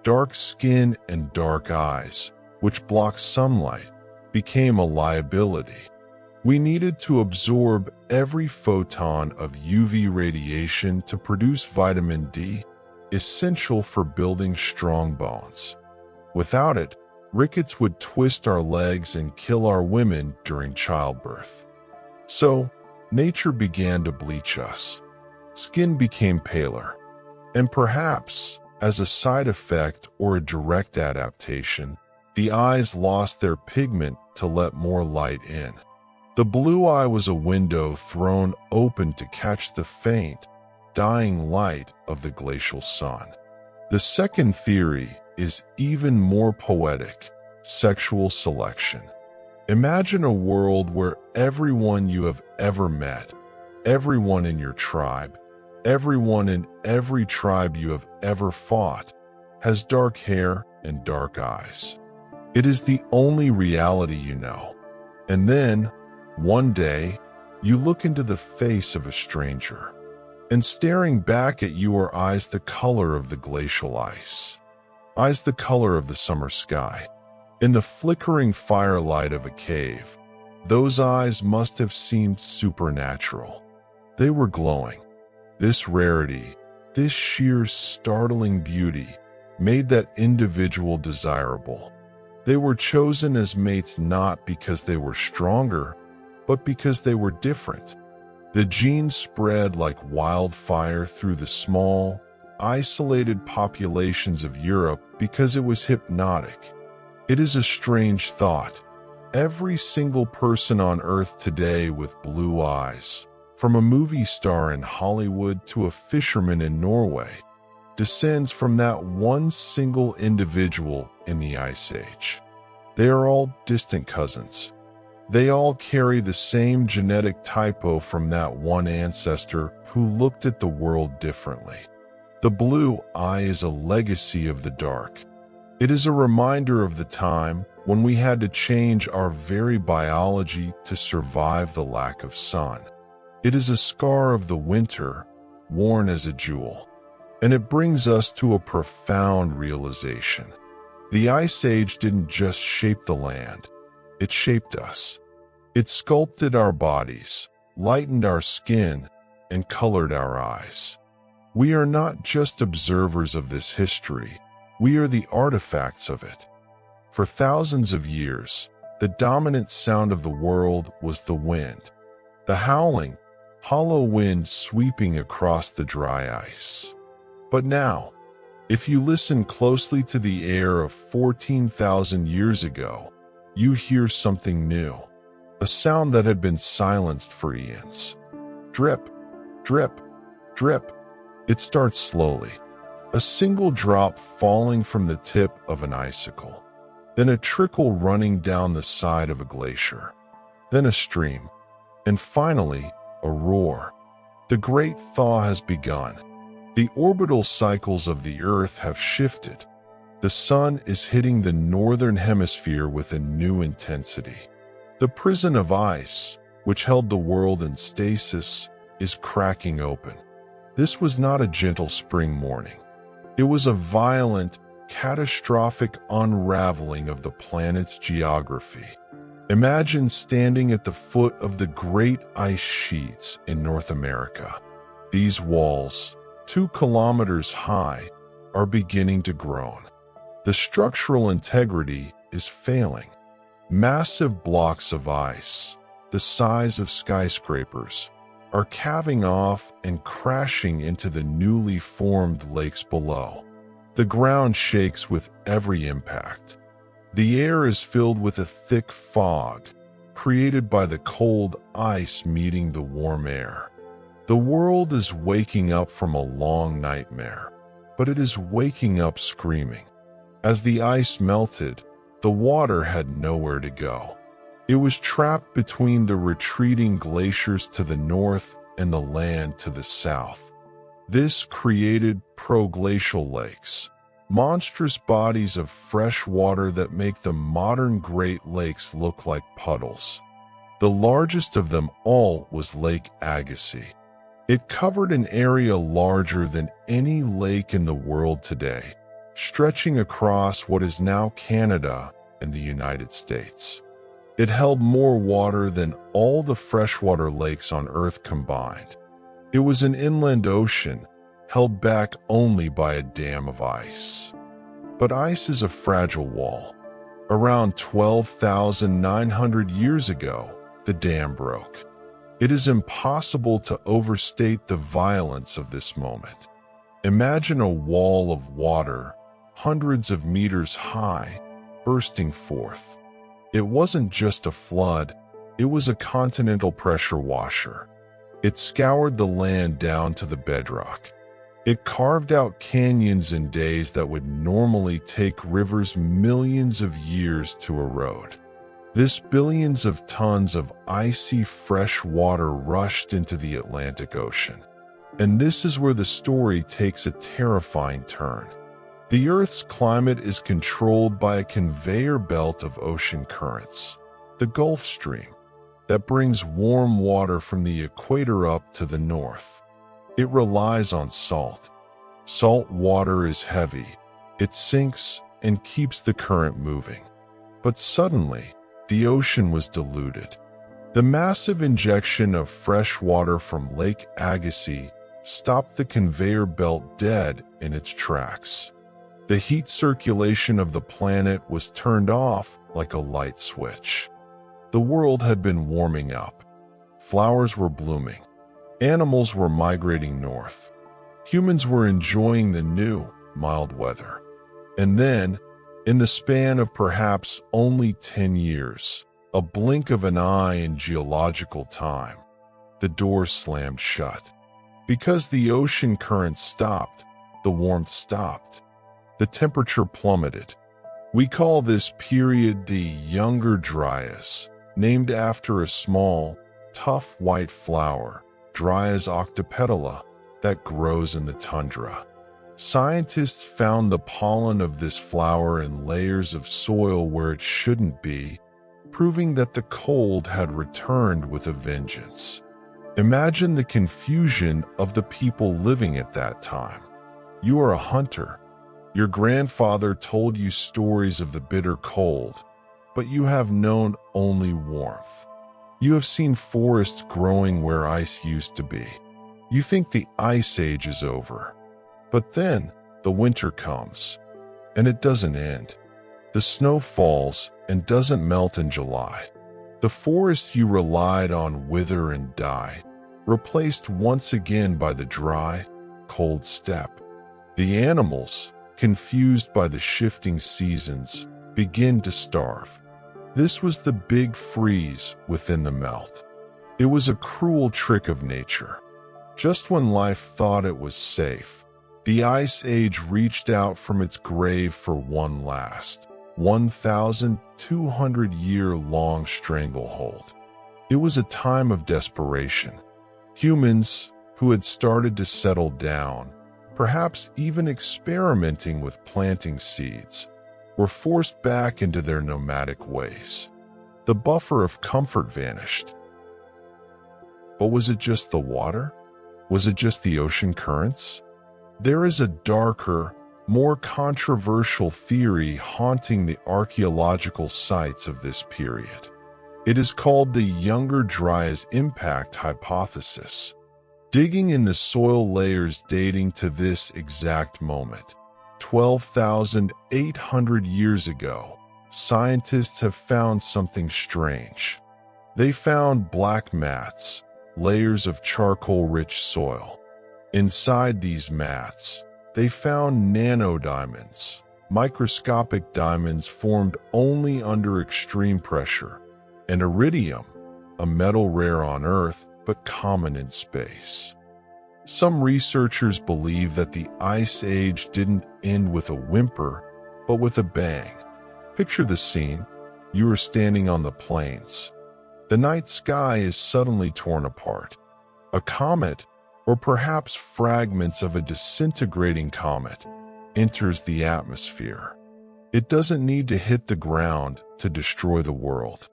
Speaker 1: Dark skin and dark eyes, which blocked sunlight, became a liability. We needed to absorb every photon of UV radiation to produce vitamin D, essential for building strong bones. Without it, rickets would twist our legs and kill our women during childbirth. So, nature began to bleach us. Skin became paler. And perhaps, as a side effect or a direct adaptation, the eyes lost their pigment to let more light in. The blue eye was a window thrown open to catch the faint, dying light of the glacial sun. The second theory is even more poetic: sexual selection. Imagine a world where everyone you have ever met, everyone in your tribe, everyone in every tribe you have ever fought, has dark hair and dark eyes. It is the only reality you know. And then, one day, you look into the face of a stranger, and staring back at you are eyes the color of the glacial ice, eyes the color of the summer sky. In the flickering firelight of a cave, those eyes must have seemed supernatural. They were glowing. This rarity, this sheer startling beauty, made that individual desirable. They were chosen as mates not because they were stronger, but because they were different. The genes spread like wildfire through the small, isolated populations of Europe because it was hypnotic. It is a strange thought. Every single person on Earth today with blue eyes, from a movie star in Hollywood to a fisherman in Norway, descends from that one single individual in the Ice Age. They are all distant cousins. They all carry the same genetic typo from that one ancestor who looked at the world differently. The blue eye is a legacy of the dark. It is a reminder of the time when we had to change our very biology to survive the lack of sun. It is a scar of the winter, worn as a jewel. And it brings us to a profound realization. The Ice Age didn't just shape the land, it shaped us. It sculpted our bodies, lightened our skin, and colored our eyes. We are not just observers of this history, we are the artifacts of it. For thousands of years, the dominant sound of the world was the wind. The howling, hollow wind sweeping across the dry ice. But now, if you listen closely to the air of 14,000 years ago, you hear something new. A sound that had been silenced for eons. Drip, drip, drip. It starts slowly. A single drop falling from the tip of an icicle. Then a trickle running down the side of a glacier. Then a stream. And finally, a roar. The great thaw has begun. The orbital cycles of the Earth have shifted. The sun is hitting the northern hemisphere with a new intensity. The prison of ice, which held the world in stasis, is cracking open. This was not a gentle spring morning. It was a violent, catastrophic unraveling of the planet's geography. Imagine standing at the foot of the great ice sheets in North America. These walls, 2 kilometers high, are beginning to groan. The structural integrity is failing. Massive blocks of ice, the size of skyscrapers, are calving off and crashing into the newly formed lakes below. The ground shakes with every impact. The air is filled with a thick fog, created by the cold ice meeting the warm air. The world is waking up from a long nightmare, but it is waking up screaming. As the ice melted, the water had nowhere to go. It was trapped between the retreating glaciers to the north and the land to the south. This created proglacial lakes, monstrous bodies of fresh water that make the modern Great Lakes look like puddles. The largest of them all was Lake Agassiz. It covered an area larger than any lake in the world today, stretching across what is now Canada and the United States. It held more water than all the freshwater lakes on Earth combined. It was an inland ocean, held back only by a dam of ice. But ice is a fragile wall. Around 12,900 years ago, the dam broke. It is impossible to overstate the violence of this moment. Imagine a wall of water, hundreds of meters high, bursting forth. It wasn't just a flood, it was a continental pressure washer. It scoured the land down to the bedrock. It carved out canyons in days that would normally take rivers millions of years to erode. This billions of tons of icy fresh water rushed into the Atlantic Ocean. And this is where the story takes a terrifying turn. The Earth's climate is controlled by a conveyor belt of ocean currents, the Gulf Stream, that brings warm water from the equator up to the north. It relies on salt. Salt water is heavy. It sinks and keeps the current moving. But suddenly, the ocean was diluted. The massive injection of fresh water from Lake Agassiz stopped the conveyor belt dead in its tracks. The heat circulation of the planet was turned off like a light switch. The world had been warming up. Flowers were blooming. Animals were migrating north. Humans were enjoying the new, mild weather. And then, in the span of perhaps only 10 years, a blink of an eye in geological time, the door slammed shut. Because the ocean current stopped, the warmth stopped. The temperature plummeted. We call this period the Younger Dryas, named after a small, tough white flower, Dryas octopetala, that grows in the tundra. Scientists found the pollen of this flower in layers of soil where it shouldn't be, proving that the cold had returned with a vengeance. Imagine the confusion of the people living at that time. You are a hunter. Your grandfather told you stories of the bitter cold, but you have known only warmth. You have seen forests growing where ice used to be. You think the ice age is over. But then the winter comes, and it doesn't end. The snow falls and doesn't melt in July. The forests you relied on wither and die, replaced once again by the dry, cold steppe. The animals, confused by the shifting seasons, begin to starve. This was the big freeze within the melt. It was a cruel trick of nature. Just when life thought it was safe, the Ice Age reached out from its grave for one last, 1,200-year-long stranglehold. It was a time of desperation. Humans, who had started to settle down, perhaps even experimenting with planting seeds, were forced back into their nomadic ways. The buffer of comfort vanished. But was it just the water? Was it just the ocean currents? There is a darker, more controversial theory haunting the archaeological sites of this period. It is called the Younger Dryas impact hypothesis. Digging in the soil layers dating to this exact moment, 12,800 years ago, scientists have found something strange. They found black mats, layers of charcoal-rich soil. Inside these mats, they found nanodiamonds, microscopic diamonds formed only under extreme pressure, and iridium, a metal rare on Earth but common in space. Some researchers believe that the Ice Age didn't end with a whimper, but with a bang. Picture the scene. You are standing on the plains. The night sky is suddenly torn apart. A comet, or perhaps fragments of a disintegrating comet, enters the atmosphere. It doesn't need to hit the ground to destroy the world.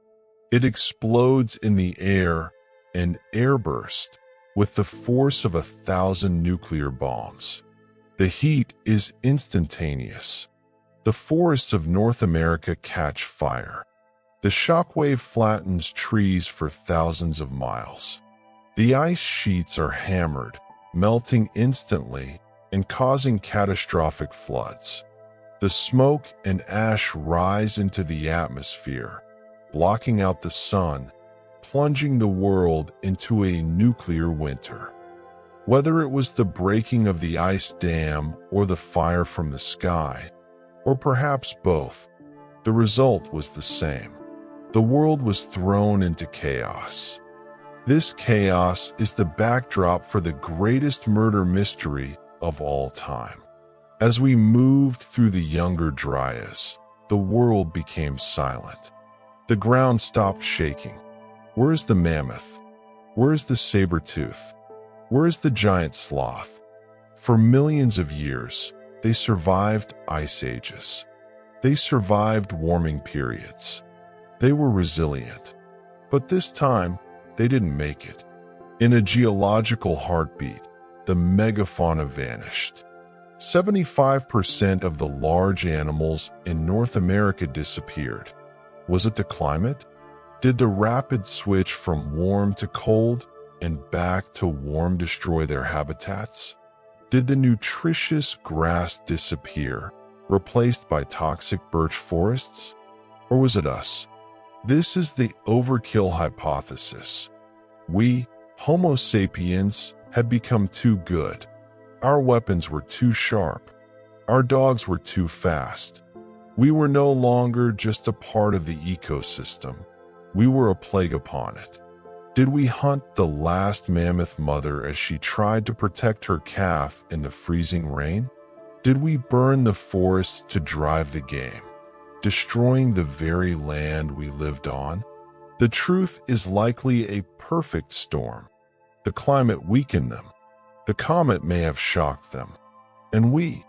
Speaker 1: It explodes in the air, an airburst, with the force of 1,000 nuclear bombs. The heat is instantaneous. The forests of North America catch fire. The shockwave flattens trees for thousands of miles. The ice sheets are hammered, melting instantly and causing catastrophic floods. The smoke and ash rise into the atmosphere, blocking out the sun, plunging the world into a nuclear winter. Whether it was the breaking of the ice dam or the fire from the sky, or perhaps both, the result was the same. The world was thrown into chaos. This chaos is the backdrop for the greatest murder mystery of all time. As we moved through the Younger Dryas, the world became silent. The ground stopped shaking. Where is the mammoth? Where is the saber-tooth? Where is the giant sloth? For millions of years, they survived ice ages. They survived warming periods. They were resilient. But this time, they didn't make it. In a geological heartbeat, the megafauna vanished. 75% of the large animals in North America disappeared. Was it the climate? Did the rapid switch from warm to cold and back to warm destroy their habitats? Did the nutritious grass disappear, replaced by toxic birch forests? Or was it us? This is the overkill hypothesis. We, Homo sapiens, had become too good. Our weapons were too sharp. Our dogs were too fast. We were no longer just a part of the ecosystem. We were a plague upon it. Did we hunt the last mammoth mother as she tried to protect her calf in the freezing rain? Did we burn the forests to drive the game, destroying the very land we lived on? The truth is likely a perfect storm. The climate weakened them. The comet may have shocked them. And we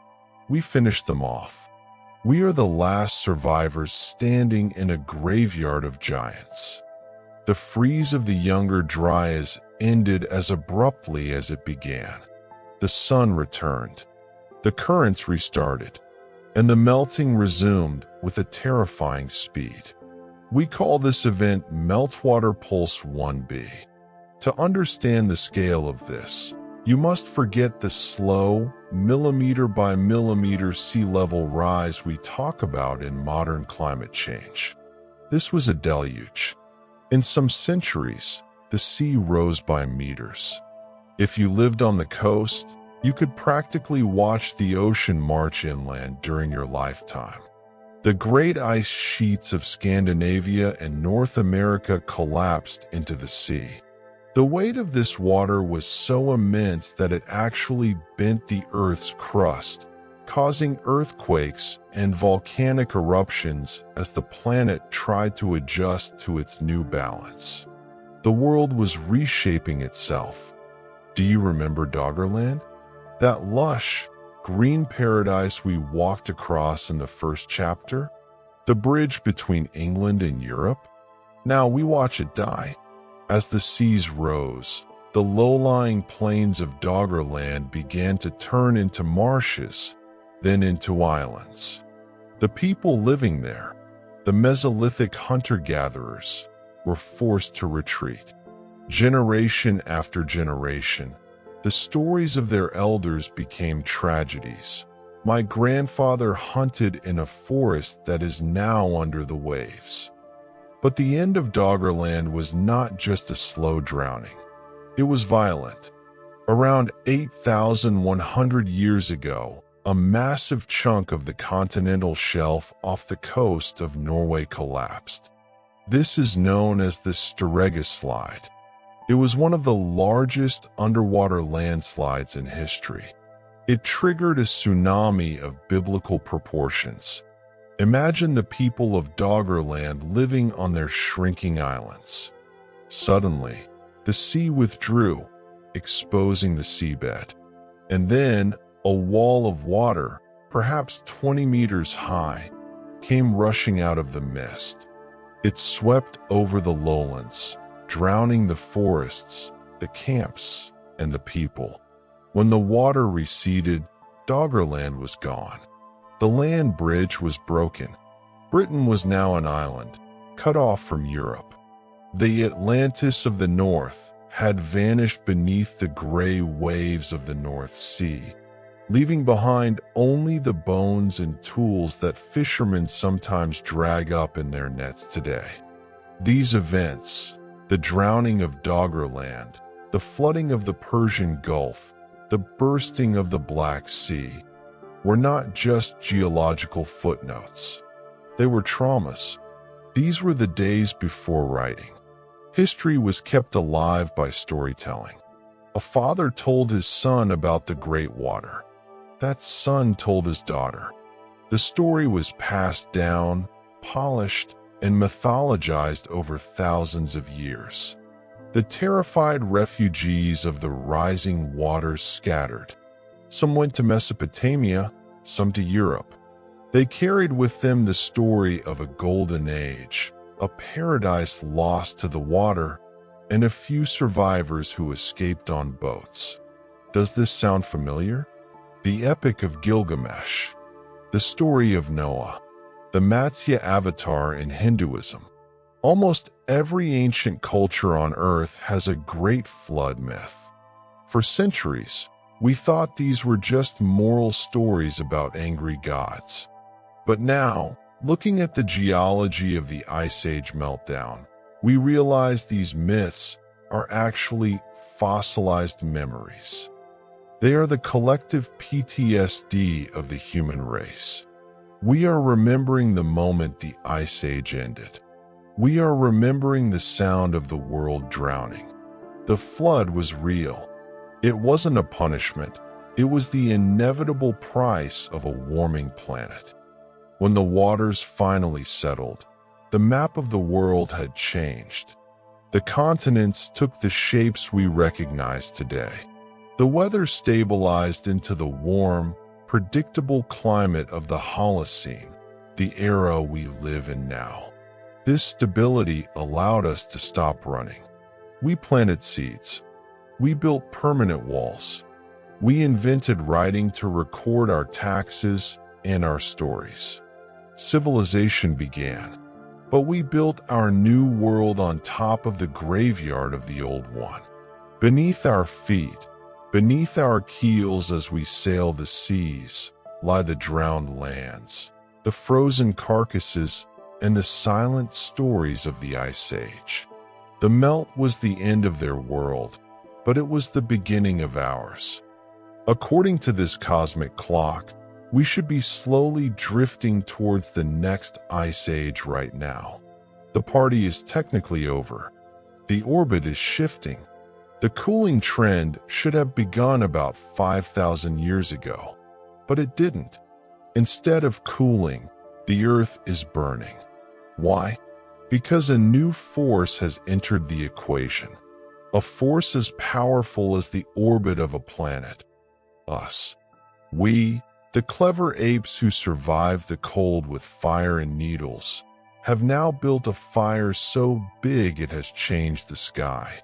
Speaker 1: finished them off. We are the last survivors standing in a graveyard of giants. The freeze of the Younger Dryas ended as abruptly as it began. The sun returned. The currents restarted. And the melting resumed with a terrifying speed. We call this event Meltwater Pulse 1b. To understand the scale of this, you must forget the slow, millimeter by millimeter sea level rise we talk about in modern climate change. This was a deluge. In some centuries, the sea rose by meters. If you lived on the coast, you could practically watch the ocean march inland during your lifetime. The great ice sheets of Scandinavia and North America collapsed into the sea. The weight of this water was so immense that it actually bent the Earth's crust, causing earthquakes and volcanic eruptions as the planet tried to adjust to its new balance. The world was reshaping itself. Do you remember Doggerland? That lush, green paradise we walked across in the first chapter? The bridge between England and Europe? Now we watch it die. As the seas rose, the low-lying plains of Doggerland began to turn into marshes, then into islands. The people living there, the Mesolithic hunter-gatherers, were forced to retreat. Generation after generation, the stories of their elders became tragedies. My grandfather hunted in a forest that is now under the waves. But the end of Doggerland was not just a slow drowning. It was violent. Around 8,100 years ago, a massive chunk of the continental shelf off the coast of Norway collapsed. This is known as the Storegga Slide. It was one of the largest underwater landslides in history. It triggered a tsunami of biblical proportions. Imagine the people of Doggerland living on their shrinking islands. Suddenly, the sea withdrew, exposing the seabed. And then, a wall of water, perhaps 20 meters high, came rushing out of the mist. It swept over the lowlands, drowning the forests, the camps, and the people. When the water receded, Doggerland was gone. The land bridge was broken. Britain was now an island, cut off from Europe. The Atlantis of the North had vanished beneath the gray waves of the North Sea, leaving behind only the bones and tools that fishermen sometimes drag up in their nets today. These events, the drowning of Doggerland, the flooding of the Persian Gulf, the bursting of the Black Sea, were not just geological footnotes. They were traumas. These were the days before writing. History was kept alive by storytelling. A father told his son about the Great Water. That son told his daughter. The story was passed down, polished, and mythologized over thousands of years. The terrified refugees of the rising waters scattered. Some went to Mesopotamia, some to Europe. They carried with them the story of a golden age, a paradise lost to the water, and a few survivors who escaped on boats. Does this sound familiar? The Epic of Gilgamesh, the story of Noah, the Matsya avatar in Hinduism. Almost every ancient culture on Earth has a great flood myth. For centuries, we thought these were just moral stories about angry gods. But now, looking at the geology of the Ice Age meltdown, we realize these myths are actually fossilized memories. They are the collective PTSD of the human race. We are remembering the moment the Ice Age ended. We are remembering the sound of the world drowning. The flood was real. It wasn't a punishment. It was the inevitable price of a warming planet. When the waters finally settled, the map of the world had changed. The continents took the shapes we recognize today. The weather stabilized into the warm, predictable climate of the Holocene, the era we live in now. This stability allowed us to stop running. We planted seeds. We built permanent walls. We invented writing to record our taxes and our stories. Civilization began, but we built our new world on top of the graveyard of the old one. Beneath our feet, beneath our keels as we sail the seas, lie the drowned lands, the frozen carcasses, and the silent stories of the Ice Age. The melt was the end of their world, but it was the beginning of ours. According to this cosmic clock, we should be slowly drifting towards the next Ice Age right now. The party is technically over. The orbit is shifting. The cooling trend should have begun about 5,000 years ago, but it didn't. Instead of cooling, the Earth is burning. Why? Because a new force has entered the equation. A force as powerful as the orbit of a planet. Us. We, the clever apes who survived the cold with fire and needles, have now built a fire so big it has changed the sky.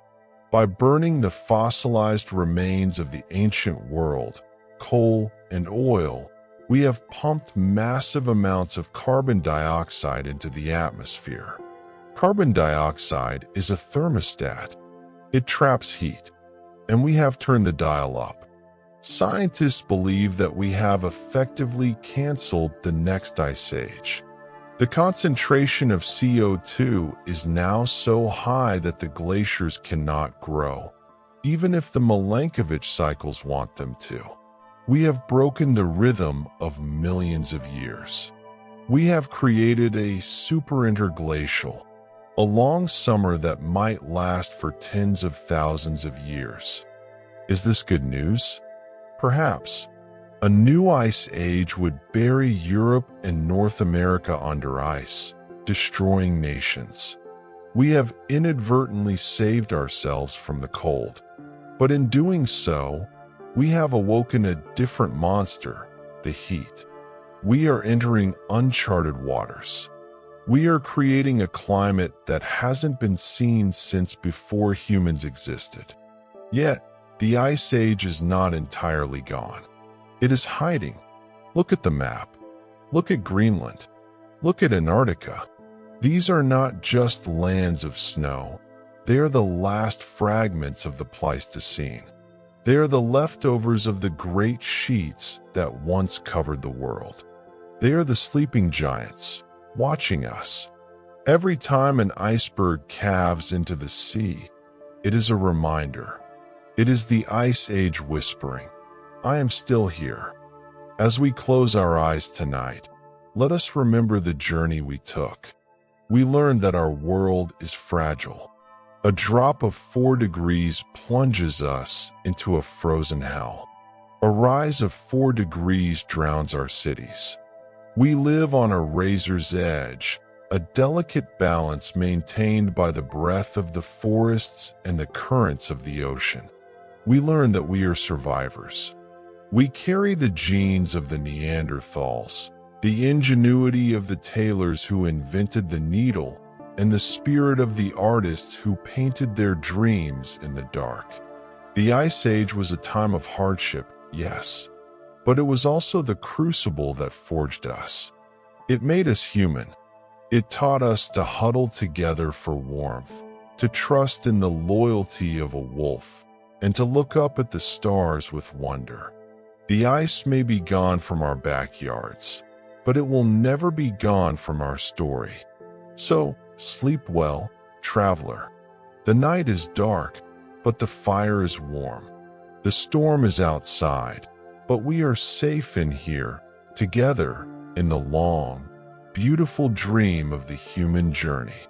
Speaker 1: By burning the fossilized remains of the ancient world, coal and oil, we have pumped massive amounts of carbon dioxide into the atmosphere. Carbon dioxide is a thermostat. It traps heat, and we have turned the dial up. Scientists believe that we have effectively canceled the next ice age. The concentration of CO2 is now so high that the glaciers cannot grow, even if the Milankovitch cycles want them to. We have broken the rhythm of millions of years. We have created a superinterglacial, a long summer that might last for tens of thousands of years. Is this good news? Perhaps. A new ice age would bury Europe and North America under ice, destroying nations. We have inadvertently saved ourselves from the cold. But in doing so, we have awoken a different monster, the heat. We are entering uncharted waters. We are creating a climate that hasn't been seen since before humans existed. Yet, the Ice Age is not entirely gone. It is hiding. Look at the map. Look at Greenland. Look at Antarctica. These are not just lands of snow. They are the last fragments of the Pleistocene. They are the leftovers of the great sheets that once covered the world. They are the sleeping giants, watching us. Every time an iceberg calves into the sea, it is a reminder. It is the Ice Age whispering, "I am still here." As we close our eyes tonight, let us remember the journey we took. We learned that our world is fragile. A drop of 4 degrees plunges us into a frozen hell. A rise of 4 degrees drowns our cities. We live on a razor's edge, a delicate balance maintained by the breath of the forests and the currents of the ocean. We learn that we are survivors. We carry the genes of the Neanderthals, the ingenuity of the tailors who invented the needle, and the spirit of the artists who painted their dreams in the dark. The Ice Age was a time of hardship, yes, but it was also the crucible that forged us. It made us human. It taught us to huddle together for warmth, to trust in the loyalty of a wolf, and to look up at the stars with wonder. The ice may be gone from our backyards, but it will never be gone from our story. So, sleep well, traveler. The night is dark, but the fire is warm. The storm is outside, but we are safe in here, together in the long, beautiful dream of the human journey.